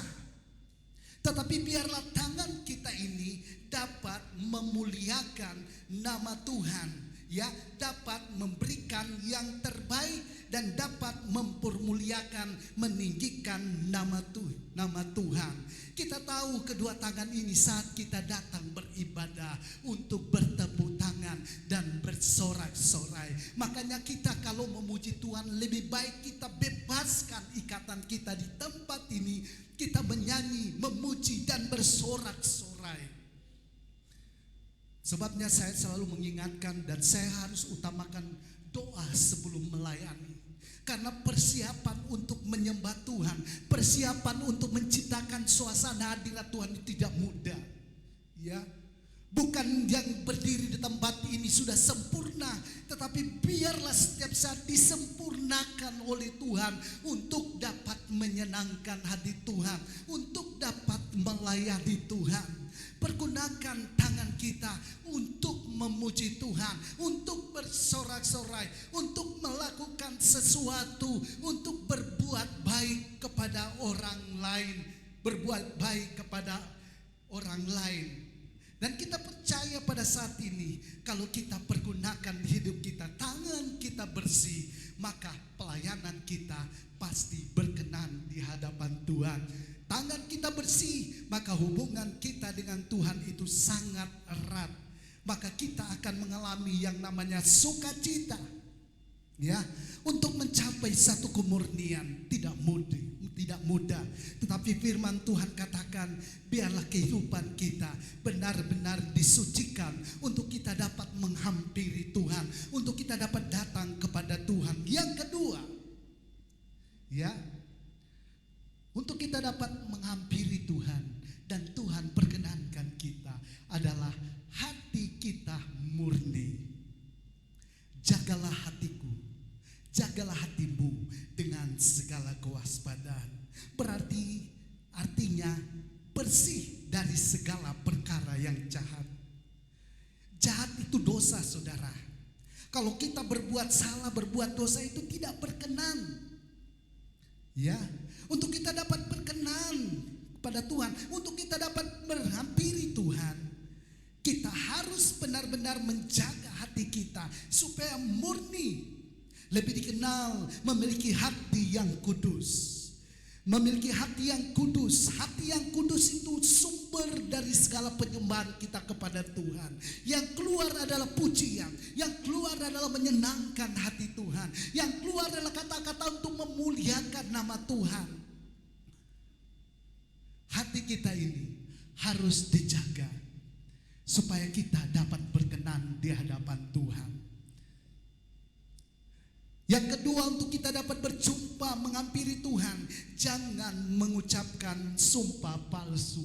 Tetapi biarlah tangan kita ini dapat memuliakan nama Tuhan, ya, dapat memberikan yang terbaik dan dapat mempermuliakan, meninggikan nama Tuhan. Kita tahu kedua tangan ini saat kita datang beribadah untuk bertepuk tangan dan bersorak-sorai. Makanya kita kalau memuji Tuhan lebih baik kita bebaskan ikatan kita di tempat ini. Kita menyanyi, memuji dan bersorak-sorai. Sebabnya saya selalu mengingatkan dan saya harus utamakan doa sebelum melayani. Karena persiapan untuk menyembah Tuhan, persiapan untuk menciptakan suasana hadirat Tuhan itu tidak mudah. Ya, bukan yang berdiri di tempat ini sudah sempurna, tetapi biarlah setiap saat disempurnakan oleh Tuhan untuk dapat menyenangkan hati Tuhan, untuk dapat melayani Tuhan. Pergunakan tangan kita untuk memuji Tuhan, untuk bersorak-sorai, untuk melakukan sesuatu, untuk berbuat baik kepada orang lain, berbuat baik kepada orang lain. Dan kita percaya pada saat ini, kalau kita pergunakan hidup kita, tangan kita bersih, maka pelayanan kita pasti berkenan di hadapan Tuhan. Tangan kita bersih, maka hubungan kita dengan Tuhan itu sangat erat. Maka kita akan mengalami yang namanya sukacita. Ya, untuk mencapai satu kemurnian tidak mudah. Tetapi firman Tuhan katakan, biarlah kehidupan kita benar-benar disucikan untuk kita dapat menghampiri Tuhan, untuk kita dapat datang kepada Tuhan. Yang kedua, ya, untuk kita dapat menghampiri Tuhan dan Tuhan perkenankan kita adalah hati kita murni. Jagalah hatiku, jagalah hatimu dengan segala kewaspadaan. Artinya bersih dari segala perkara yang jahat. Jahat itu dosa, saudara. Kalau kita berbuat salah, berbuat dosa itu tidak berkenan. Ya, untuk kita dapat berkenan kepada Tuhan, untuk kita dapat menghampiri Tuhan, kita harus benar-benar menjaga hati kita supaya murni. Lebih dikenal memiliki hati yang kudus. Memiliki hati yang kudus. Hati yang kudus itu sumber dari segala penyembahan kita kepada Tuhan. Yang keluar adalah pujian, yang keluar adalah menyenangkan hati Tuhan, yang keluar adalah kata-kata untuk memuliakan nama Tuhan. Hati kita ini harus dijaga supaya kita dapat berkenan di hadapan Tuhan. Yang kedua, untuk kita dapat berjumpa menghampiri Tuhan, jangan mengucapkan sumpah palsu.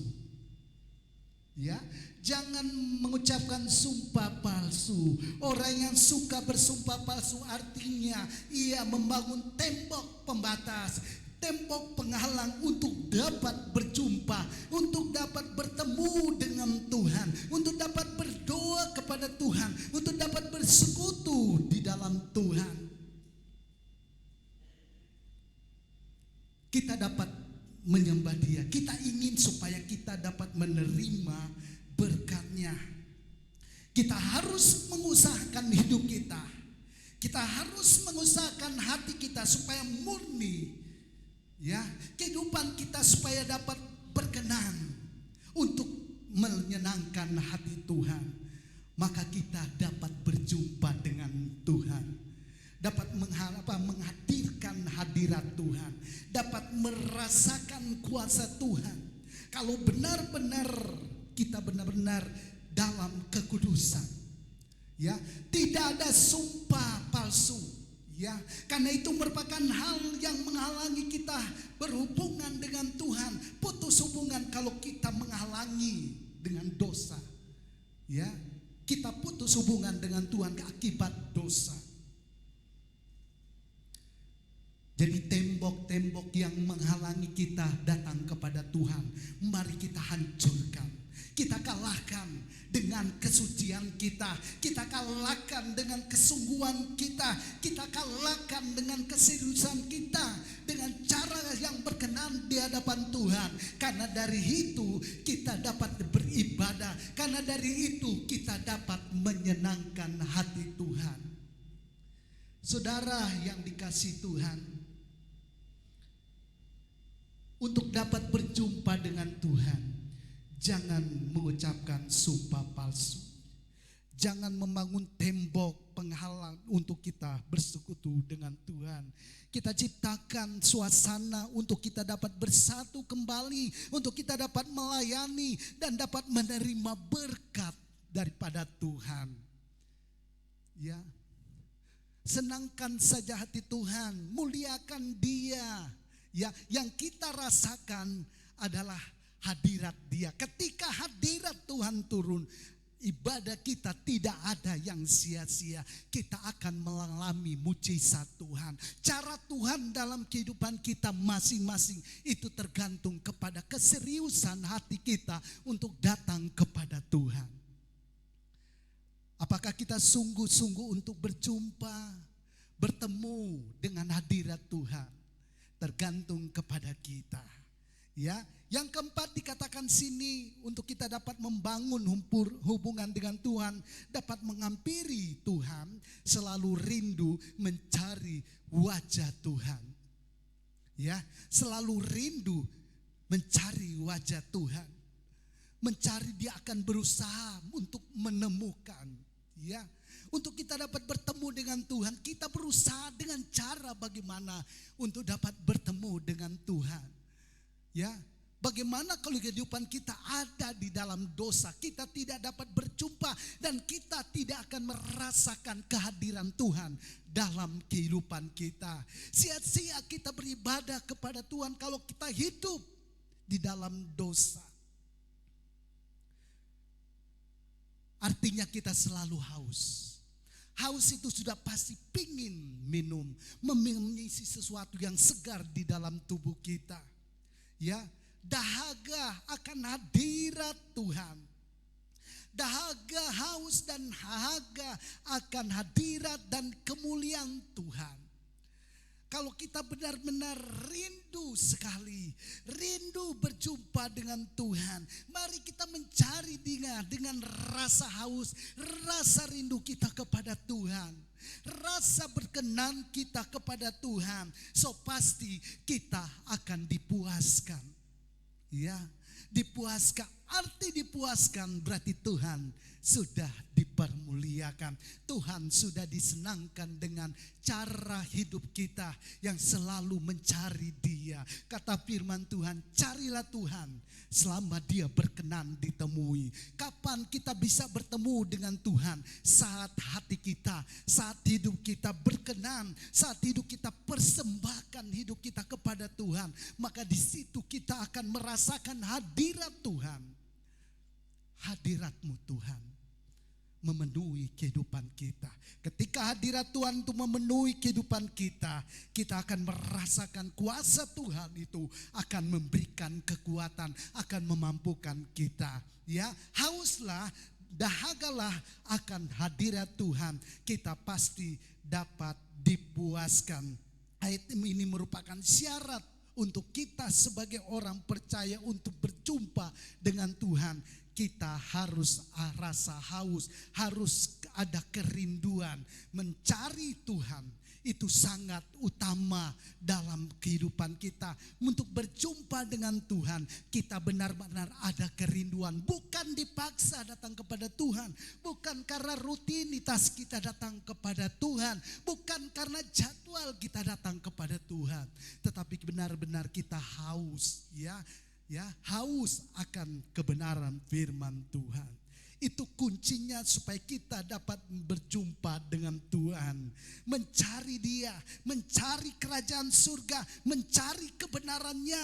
Ya, jangan mengucapkan sumpah palsu. Orang yang suka bersumpah palsu artinya ia membangun tembok pembatas, tembok penghalang untuk dapat berjumpa, untuk dapat bertemu dengan Tuhan, untuk dapat berdoa kepada Tuhan, untuk dapat bersekutu di dalam Tuhan. Kita dapat menyembah Dia. Kita ingin supaya kita dapat menerima berkat-Nya. Kita harus mengusahakan hidup kita. Kita harus mengusahakan hati kita supaya murni. Ya, kehidupan kita supaya dapat berkenan untuk menyenangkan hati Tuhan. Maka kita dapat berjumpa dengan Tuhan. Dapat menghadirkan hadirat Tuhan, dapat merasakan kuasa Tuhan. Kalau benar-benar kita benar-benar dalam kekudusan, ya, tidak ada sumpah palsu, ya, karena itu merupakan hal yang menghalangi kita berhubungan dengan Tuhan. Putus hubungan kalau kita menghalangi dengan dosa, ya, kita putus hubungan dengan Tuhan akibat dosa. Jadi tembok-tembok yang menghalangi kita datang kepada Tuhan, mari kita hancurkan. Kita kalahkan dengan kesucian kita. Kita kalahkan dengan kesungguhan kita. Kita kalahkan dengan keseriusan kita. Dengan cara yang berkenan di hadapan Tuhan. Karena dari itu kita dapat beribadah. Karena dari itu kita dapat menyenangkan hati Tuhan. Saudara yang dikasihi Tuhan, untuk dapat berjumpa dengan Tuhan, jangan mengucapkan sumpah palsu. Jangan membangun tembok penghalang untuk kita bersekutu dengan Tuhan. Kita ciptakan suasana untuk kita dapat bersatu kembali, untuk kita dapat melayani dan dapat menerima berkat daripada Tuhan. Ya, senangkan saja hati Tuhan, muliakan Dia. Ya, yang kita rasakan adalah hadirat Dia. Ketika hadirat Tuhan turun, ibadah kita tidak ada yang sia-sia. Kita akan mengalami mujizat Tuhan. Cara Tuhan dalam kehidupan kita masing-masing itu tergantung kepada keseriusan hati kita untuk datang kepada Tuhan. Apakah kita sungguh-sungguh untuk berjumpa, bertemu dengan hadirat Tuhan? Tergantung kepada kita. Ya, yang keempat dikatakan sini, untuk kita dapat membangun hubungan dengan Tuhan, dapat menghampiri Tuhan, selalu rindu mencari wajah Tuhan. Ya, selalu rindu mencari wajah Tuhan. Mencari, dia akan berusaha untuk menemukan. Ya, untuk kita dapat bertemu dengan Tuhan, kita berusaha dengan cara bagaimana untuk dapat bertemu dengan Tuhan. Ya, bagaimana kalau kehidupan kita ada di dalam dosa, kita tidak dapat berjumpa dan kita tidak akan merasakan kehadiran Tuhan dalam kehidupan kita. Sia-sia kita beribadah kepada Tuhan kalau kita hidup di dalam dosa. Artinya kita selalu haus. Haus itu sudah pasti pingin minum, mengisi sesuatu yang segar di dalam tubuh kita. Ya, dahaga akan hadirat Tuhan. Dahaga, haus dan dahaga akan hadirat dan kemuliaan Tuhan. Kalau kita benar-benar rindu sekali, rindu berjumpa dengan Tuhan, mari kita mencari Dia dengan rasa haus, rasa rindu kita kepada Tuhan, rasa berkenan kita kepada Tuhan. So pasti kita akan dipuaskan. Ya, dipuaskan. Arti dipuaskan berarti Tuhan sudah dipermuliakan. Tuhan sudah disenangkan dengan cara hidup kita yang selalu mencari Dia. Kata firman Tuhan, carilah Tuhan selama Dia berkenan ditemui. Kapan kita bisa bertemu dengan Tuhan? Saat hati kita, saat hidup kita berkenan, saat hidup kita persembahkan hidup kita kepada Tuhan. Maka di situ kita akan merasakan hadirat Tuhan. Hadirat-Mu Tuhan memenuhi kehidupan kita. Ketika hadirat Tuhan itu memenuhi kehidupan kita, kita akan merasakan kuasa Tuhan itu akan memberikan kekuatan, akan memampukan kita. Ya, hauslah, dahagalah akan hadirat Tuhan, kita pasti dapat dipuaskan. Ayat ini merupakan syarat untuk kita sebagai orang percaya untuk berjumpa dengan Tuhan. Kita harus rasa haus, harus ada kerinduan mencari Tuhan. Itu sangat utama dalam kehidupan kita. Untuk berjumpa dengan Tuhan, kita benar-benar ada kerinduan. Bukan dipaksa datang kepada Tuhan, bukan karena rutinitas kita datang kepada Tuhan, bukan karena jadwal kita datang kepada Tuhan, tetapi benar-benar kita haus, ya, haus akan kebenaran firman Tuhan. Itu kuncinya supaya kita dapat berjumpa dengan Tuhan. Mencari Dia, mencari kerajaan surga, mencari kebenarannya,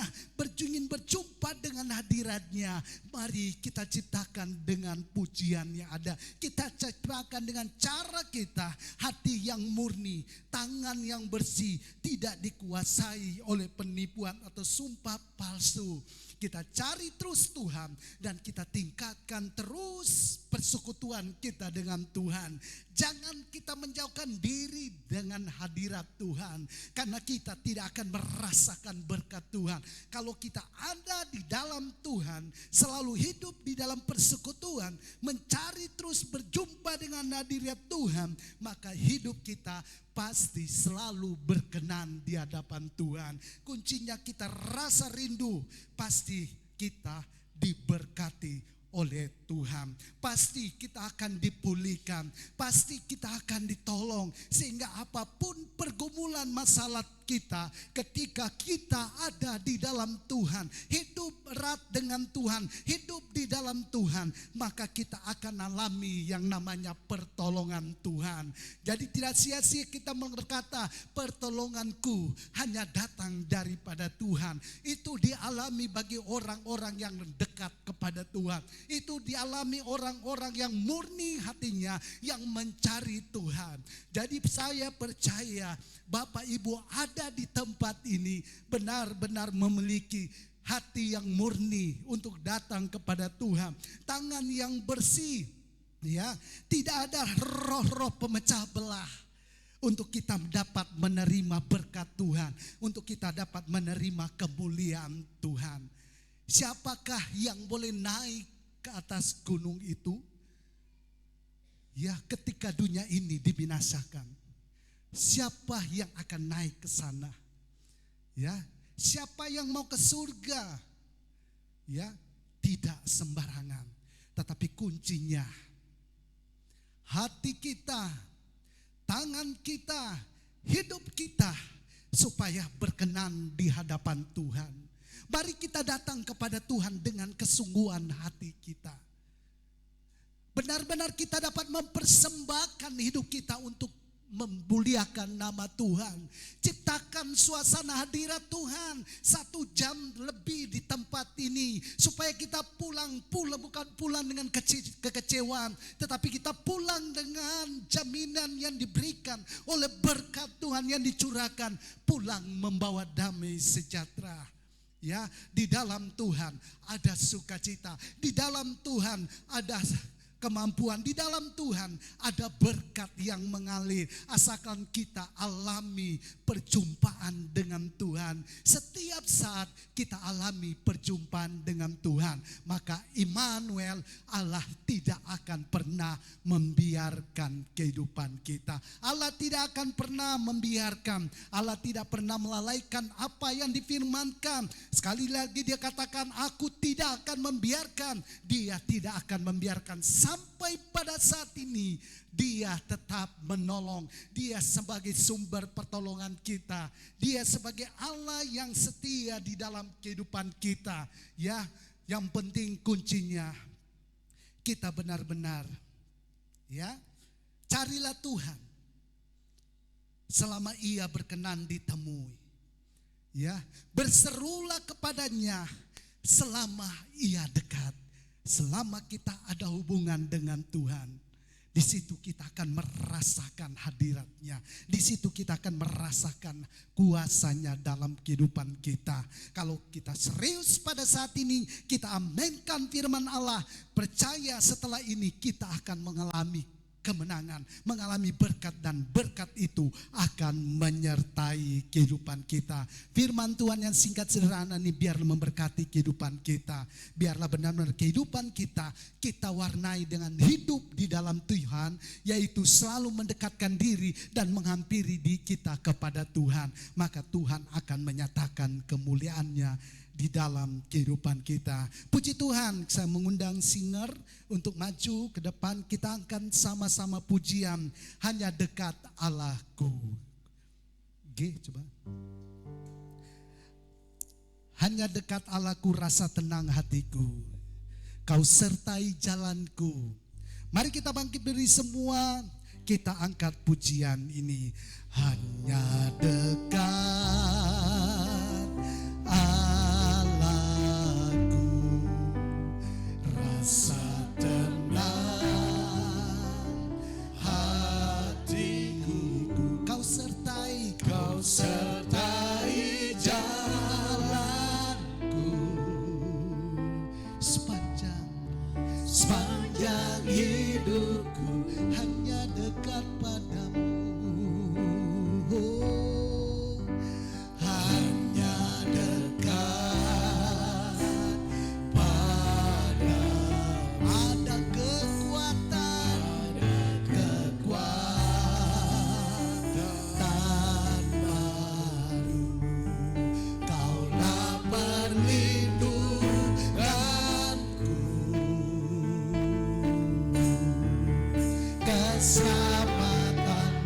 ingin berjumpa dengan hadiratnya. Mari kita ciptakan dengan pujian yang ada. Kita ciptakan dengan cara kita, hati yang murni, tangan yang bersih, tidak dikuasai oleh penipuan atau sumpah palsu. Kita cari terus Tuhan dan kita tingkatkan terus persekutuan kita dengan Tuhan. Jangan kita menjauhkan diri dengan hadirat Tuhan, karena kita tidak akan merasakan berkat Tuhan. Kalau kita ada di dalam Tuhan, selalu hidup di dalam persekutuan, mencari terus berjumpa dengan hadirat Tuhan, maka hidup kita pasti selalu berkenan di hadapan Tuhan. Kuncinya kita rasa rindu, pasti kita diberkati oleh Tuhan. Pasti kita akan dipulihkan, pasti kita akan ditolong, sehingga apapun pergumulan masalah kita, ketika kita ada di dalam Tuhan, hidup erat dengan Tuhan, hidup di dalam Tuhan, maka kita akan alami yang namanya pertolongan Tuhan. Jadi tidak sia-sia kita berkata, pertolonganku hanya datang daripada Tuhan. Itu dialami bagi orang-orang yang dekat kepada Tuhan. Itu dialami orang-orang yang murni hatinya, yang mencari Tuhan. Jadi saya percaya Bapak Ibu ada di tempat ini benar-benar memiliki hati yang murni untuk datang kepada Tuhan. Tangan yang bersih, ya, tidak ada roh-roh pemecah belah. Untuk kita dapat menerima berkat Tuhan, untuk kita dapat menerima kemuliaan Tuhan. Siapakah yang boleh naik ke atas gunung itu? Ya, ketika dunia ini dibinasakan, siapa yang akan naik ke sana? Ya, siapa yang mau ke surga? Ya, tidak sembarangan. Tetapi kuncinya hati kita, tangan kita, hidup kita supaya berkenan di hadapan Tuhan. Mari kita datang kepada Tuhan dengan kesungguhan hati kita. Benar-benar kita dapat mempersembahkan hidup kita untuk memuliakan nama Tuhan. Ciptakan suasana hadirat Tuhan 1 jam lebih di tempat ini, supaya kita pulang bukan pulang dengan kekecewaan, tetapi kita pulang dengan jaminan yang diberikan oleh berkat Tuhan yang dicurahkan. Pulang membawa damai sejahtera. Ya, di dalam Tuhan ada sukacita, di dalam Tuhan ada kemampuan, di dalam Tuhan ada berkat yang mengalir, asalkan kita alami perjumpaan dengan Tuhan. Setiap saat kita alami perjumpaan dengan Tuhan, maka Immanuel, Allah tidak akan pernah membiarkan kehidupan kita. Allah tidak akan pernah membiarkan, Allah tidak pernah melalaikan apa yang difirmankan. Sekali lagi dia katakan, aku tidak akan membiarkan. Dia tidak akan membiarkan. Sampai pada saat ini dia tetap menolong. Dia sebagai sumber pertolongan kita. Dia sebagai Allah yang setia di dalam kehidupan kita. Ya, yang penting kuncinya kita benar-benar, ya, carilah Tuhan selama Ia berkenan ditemui. Ya, berserulah kepadanya selama Ia dekat. Selama kita ada hubungan dengan Tuhan, di situ kita akan merasakan hadirat-Nya. Di situ kita akan merasakan kuasa-Nya dalam kehidupan kita. Kalau kita serius pada saat ini, kita aminkan firman Allah, percaya setelah ini kita akan mengalami kemenangan, mengalami berkat, dan berkat itu akan menyertai kehidupan kita. Firman Tuhan yang singkat sederhana ini biarlah memberkati kehidupan kita. Biarlah benar-benar kehidupan kita warnai dengan hidup di dalam Tuhan, yaitu selalu mendekatkan diri dan menghampiri diri kita kepada Tuhan. Maka Tuhan akan menyatakan kemuliaan-Nya di dalam kehidupan kita. Puji Tuhan, saya mengundang singer untuk maju ke depan. Kita akan sama-sama pujian, hanya dekat Allahku. G, coba. Hanya dekat Allahku, rasa tenang hatiku. Kau sertai jalanku. Mari kita bangkit berdiri semua. Kita angkat pujian ini. Hanya dekat rasa tenang hatiku. Kau sertai jalanku sepanjang hidupku. Hanya dekat padamu. Hanya dekat padamu. Ada kekuatan baru. Kaulah perlindunganku, keselamatan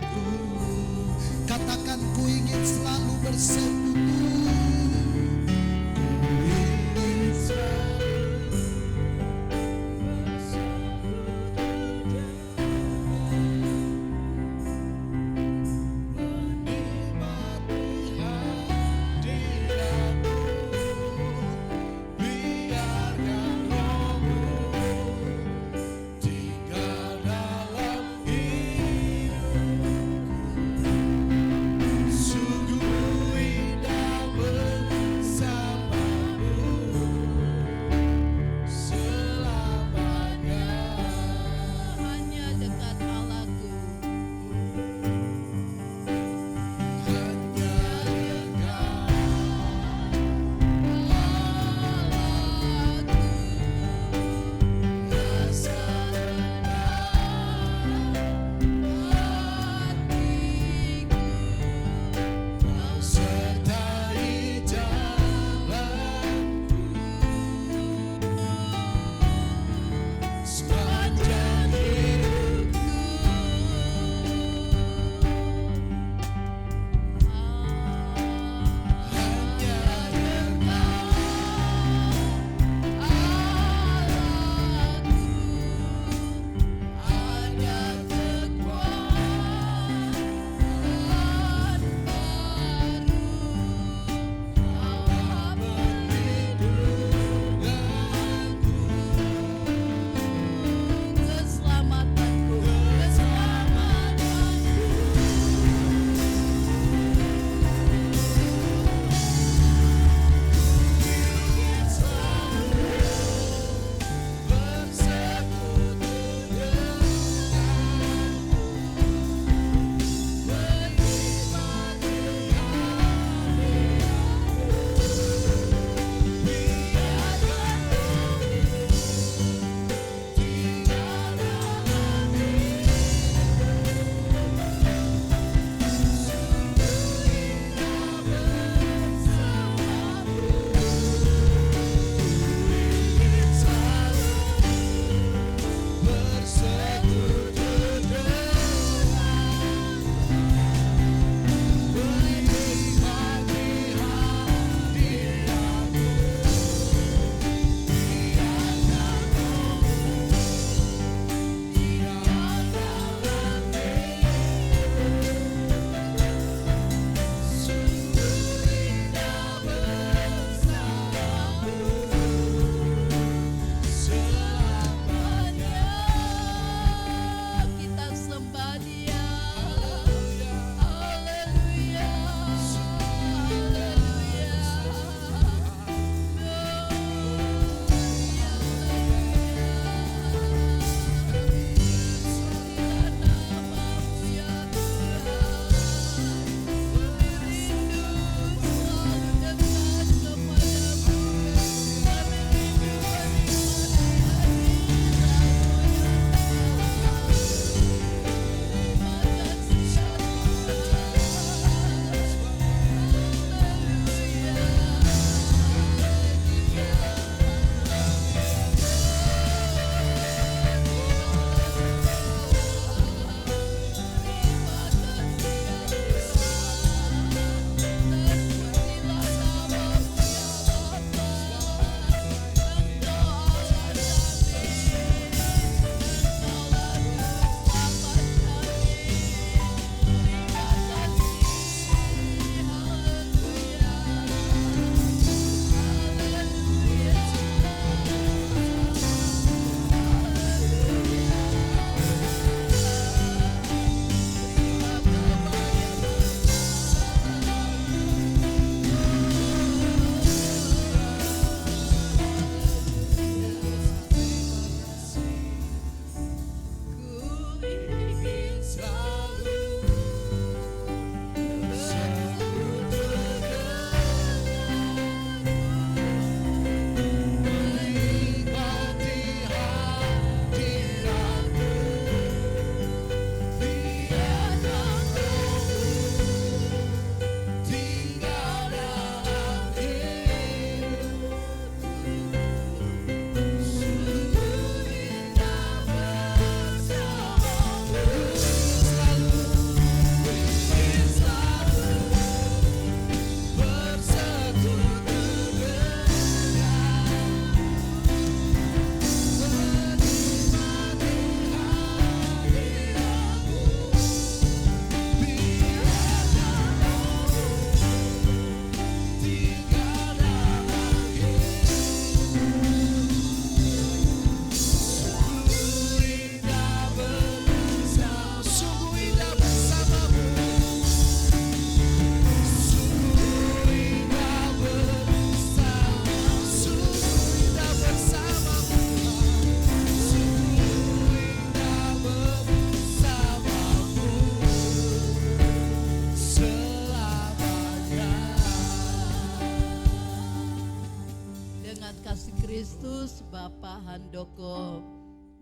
Kristus, Bapa Handoko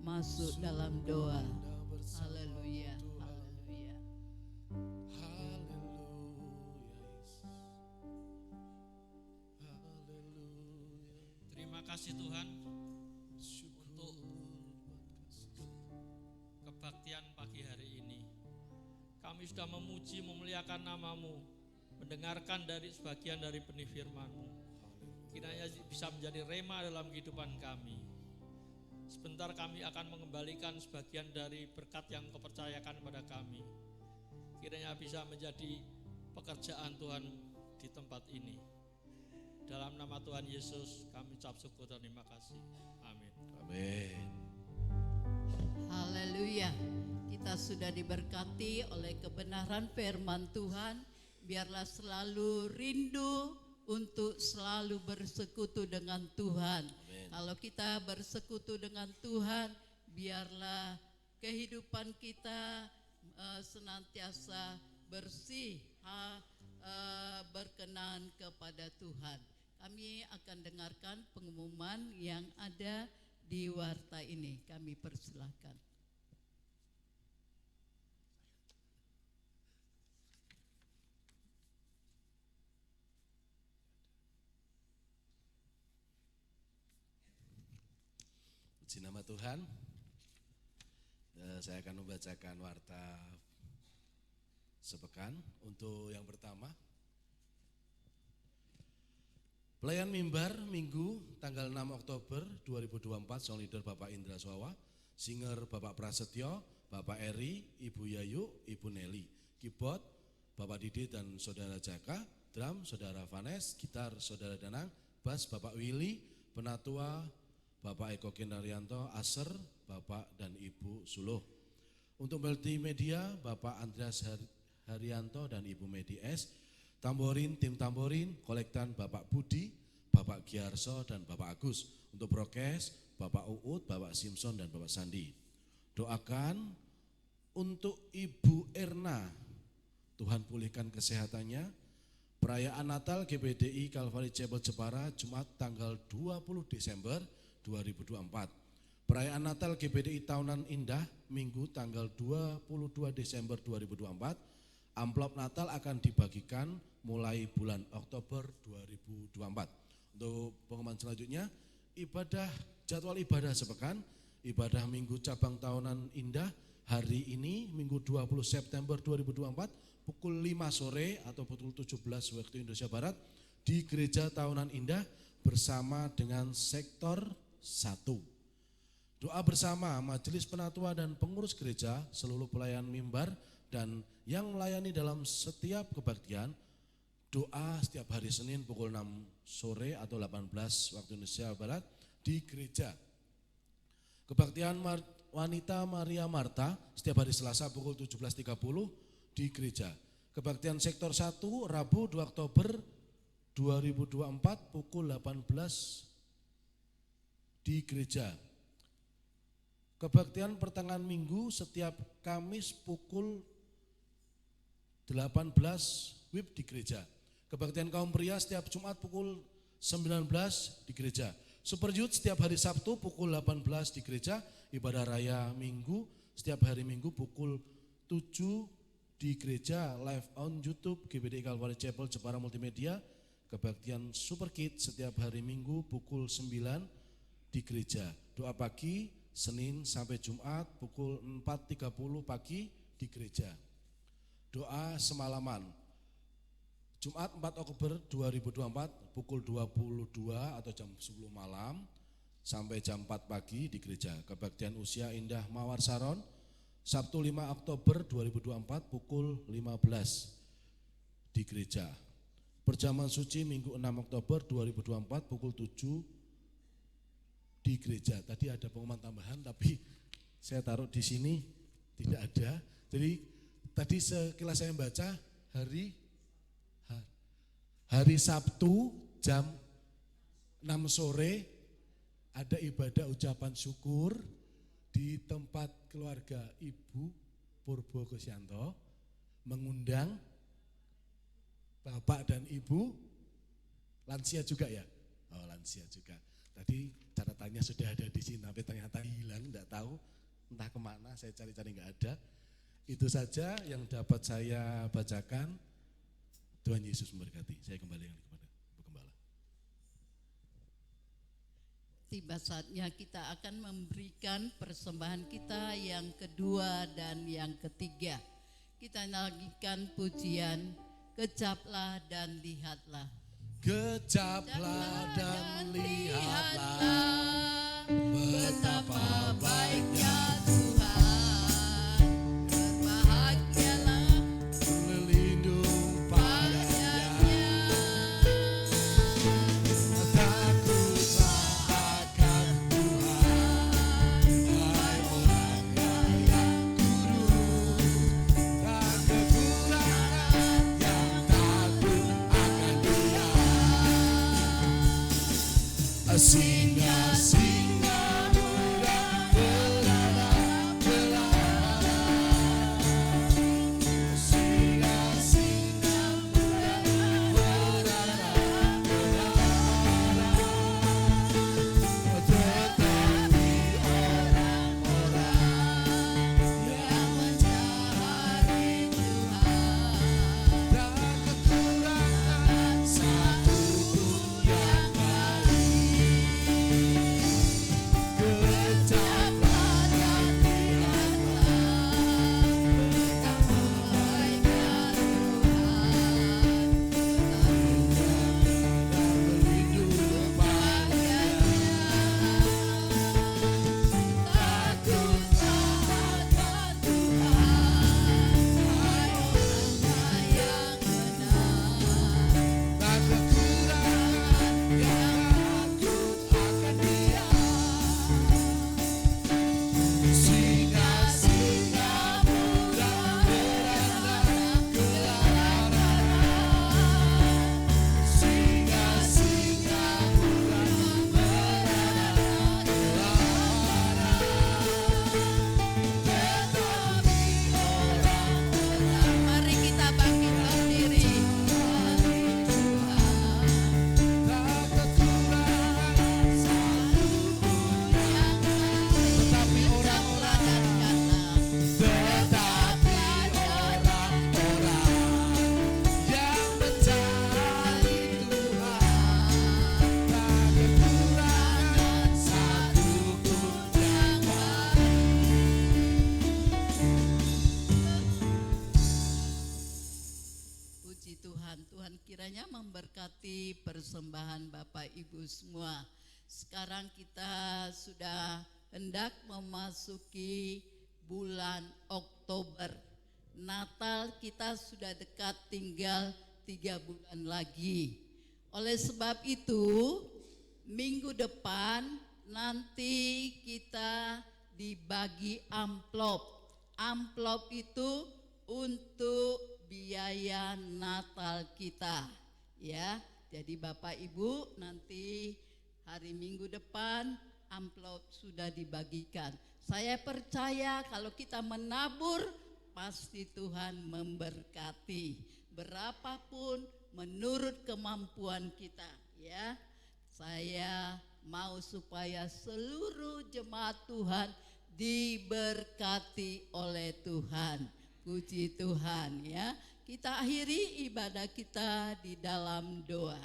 masuk dalam doa. Haleluya, haleluya. Terima kasih Tuhan untuk kebaktian pagi hari ini. Kami sudah memuji, memuliakan nama-Mu, mendengarkan dari sebagian dari benih firman-Mu. Kiranya bisa menjadi rema dalam kehidupan kami. Sebentar kami akan mengembalikan sebagian dari berkat yang Kau percayakan kepada kami. Kiranya bisa menjadi pekerjaan Tuhan di tempat ini. Dalam nama Tuhan Yesus kami ucap syukur dan terima kasih. Amin. Amin. Haleluya. Kita sudah diberkati oleh kebenaran firman Tuhan. Biarlah selalu rindu untuk selalu bersekutu dengan Tuhan. Amin. Kalau kita bersekutu dengan Tuhan, biarlah kehidupan kita senantiasa bersih, berkenan kepada Tuhan. Kami akan dengarkan pengumuman yang ada di warta ini. Kami persilahkan. Puji nama Tuhan. Saya akan membacakan warta sepekan. Untuk yang pertama, pelayan mimbar Minggu tanggal 6 Oktober 2024, song leader Bapak Indra Swawa, singer Bapak Prasetyo, Bapak Eri, Ibu Yayu, Ibu Nelly, keyboard Bapak Didi dan Saudara Jaka, drum Saudara Vanes, gitar Saudara Danang, bass Bapak Willy, penatua Bapak Eko Kinaryanto, aser Bapak dan Ibu Suluh. Untuk multimedia Bapak Andreas Haryanto dan Ibu Medi S, tamborin, tim tamborin, kolektan Bapak Budi, Bapak Giarso dan Bapak Agus. Untuk broadcast Bapak Uut, Bapak Simpson dan Bapak Sandi. Doakan untuk Ibu Erna, Tuhan pulihkan kesehatannya. Perayaan Natal GBDI Calvary Chapel Jepara Jumat tanggal 20 Desember 2024. Perayaan Natal GBDI Tahunan Indah Minggu tanggal 22 Desember 2024. Amplop Natal akan dibagikan mulai bulan Oktober 2024. Untuk pengumuman selanjutnya, jadwal ibadah sepekan, ibadah Minggu Cabang Tahunan Indah hari ini Minggu 20 September 2024 pukul 5 sore atau pukul 17 waktu Indonesia Barat di Gereja Tahunan Indah bersama dengan sektor 1. Doa bersama majelis penatua dan pengurus gereja, seluruh pelayan mimbar dan yang melayani dalam setiap kebaktian. Doa setiap hari Senin pukul 6 sore atau 18 waktu Indonesia Barat di gereja. Kebaktian wanita Maria Marta setiap hari Selasa pukul 17.30 di gereja. Kebaktian sektor 1 Rabu 2 Oktober 2024 pukul 18 di gereja. Kebaktian pertengahan minggu setiap Kamis pukul 18 WIB di gereja. Kebaktian kaum pria setiap Jumat pukul 19 di gereja. Super Youth setiap hari Sabtu pukul 18 di gereja. Ibadah raya Minggu setiap hari Minggu pukul 7 di gereja. Live on YouTube GBDI Calvary Chapel Jepara Multimedia. Kebaktian Super Kids setiap hari Minggu pukul 9 di gereja. Doa pagi Senin sampai Jumat pukul 4.30 pagi di gereja. Doa semalaman Jumat 4 Oktober 2024 pukul 22 atau jam 10 malam sampai jam 4 pagi di gereja. Kebaktian usia Indah Mawar Saron Sabtu 5 Oktober 2024 pukul 15 di gereja. Perjamuan suci Minggu 6 Oktober 2024 pukul 7 di gereja. Tadi ada pengumuman tambahan tapi saya taruh di sini tidak ada. Jadi tadi sekilas saya baca hari Sabtu jam 6 sore ada ibadah ucapan syukur di tempat keluarga Ibu Purbo Kusyanto, mengundang Bapak dan Ibu lansia juga ya. Oh, lansia juga. Tadi catatannya sudah ada di sini, tapi ternyata hilang, tidak tahu entah kemana. Saya cari-cari nggak ada. Itu saja yang dapat saya bacakan. Tuhan Yesus memberkati. Saya kembalikan kepada Ibu Gembala. Tiba saatnya kita akan memberikan persembahan kita yang kedua dan yang ketiga. Kita nyanyikan pujian, kecaplah dan lihatlah. Kecaplah dan lihatlah betapa baiknya Tuhan. Berbahagialah berlindung padanya. Takutlah akan Tuhan, hai orang yang kudus, dan kekurangan yang takut akan Dia. Singa-singa muda berlari, singa-singa muda berlari, tetapi orang-orang yang mencari Tuhan tak kekurangan satu pun yang baik. Kecaplah dan lihatlah betapa baiknya Tuhan, dan berlindung padanya. Takutlah akan Tuhan, hai orang yang benar, tak kekurangan yang takut akan Dia. Singa-singa muda beranak kelaparan, singa-singa muda beranak kelaparan, tetapi orang-orang. Mari kita bangkit berdiri. Tak kekurangan satu pun yang baik. Tetapi orang-orang yang mencari Tuhan tak kekurangan satu pun yang baik. Puji Tuhan, Tuhan kiranya memberkati persembahan Bapak Ibu semua. Sekarang kita sudah hendak memasuki bulan Oktober. Natal kita sudah dekat, tinggal 3 bulan lagi. Oleh sebab itu, minggu depan nanti kita dibagi amplop. Amplop itu untuk biaya Natal kita, ya. Jadi Bapak Ibu nanti hari Minggu depan amplop sudah dibagikan. Saya percaya kalau kita menabur pasti Tuhan memberkati. Berapapun menurut kemampuan kita, ya. Saya mau supaya seluruh jemaat Tuhan diberkati oleh Tuhan. Puji Tuhan, ya. Kita akhiri ibadah kita di dalam doa.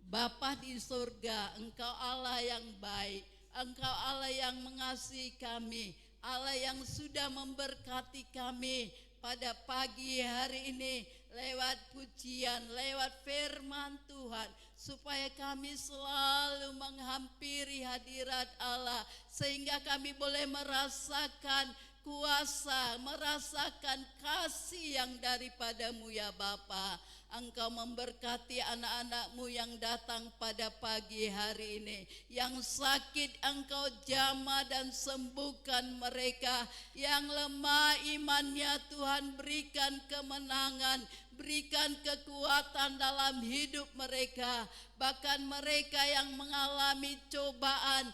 Bapa di surga, Engkau Allah yang baik, Engkau Allah yang mengasihi kami, Allah yang sudah memberkati kami pada pagi hari ini lewat pujian, lewat firman Tuhan, supaya kami selalu menghampiri hadirat Allah, sehingga kami boleh merasakan kuasa, merasakan kasih yang daripadamu ya Bapa. Engkau memberkati anak-anak-Mu yang datang pada pagi hari ini. Yang sakit Engkau jamah dan sembuhkan mereka. Yang lemah imannya Tuhan berikan kemenangan, berikan kekuatan dalam hidup mereka. Bahkan mereka yang mengalami cobaan,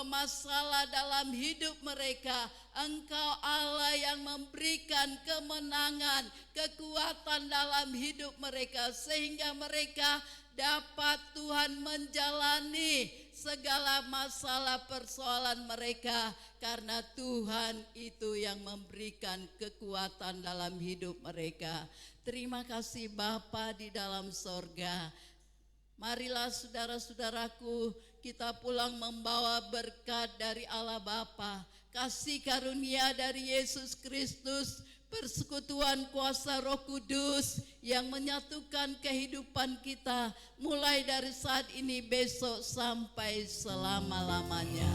masalah dalam hidup mereka, Engkau Allah yang memberikan kemenangan, kekuatan dalam hidup mereka, sehingga mereka dapat Tuhan menjalani segala masalah persoalan mereka, karena Tuhan itu yang memberikan kekuatan dalam hidup mereka. Terima kasih Bapa di dalam sorga. Marilah saudara-saudaraku, kita pulang membawa berkat dari Allah Bapa, kasih karunia dari Yesus Kristus, persekutuan kuasa Roh Kudus yang menyatukan kehidupan kita mulai dari saat ini, besok sampai selama-lamanya.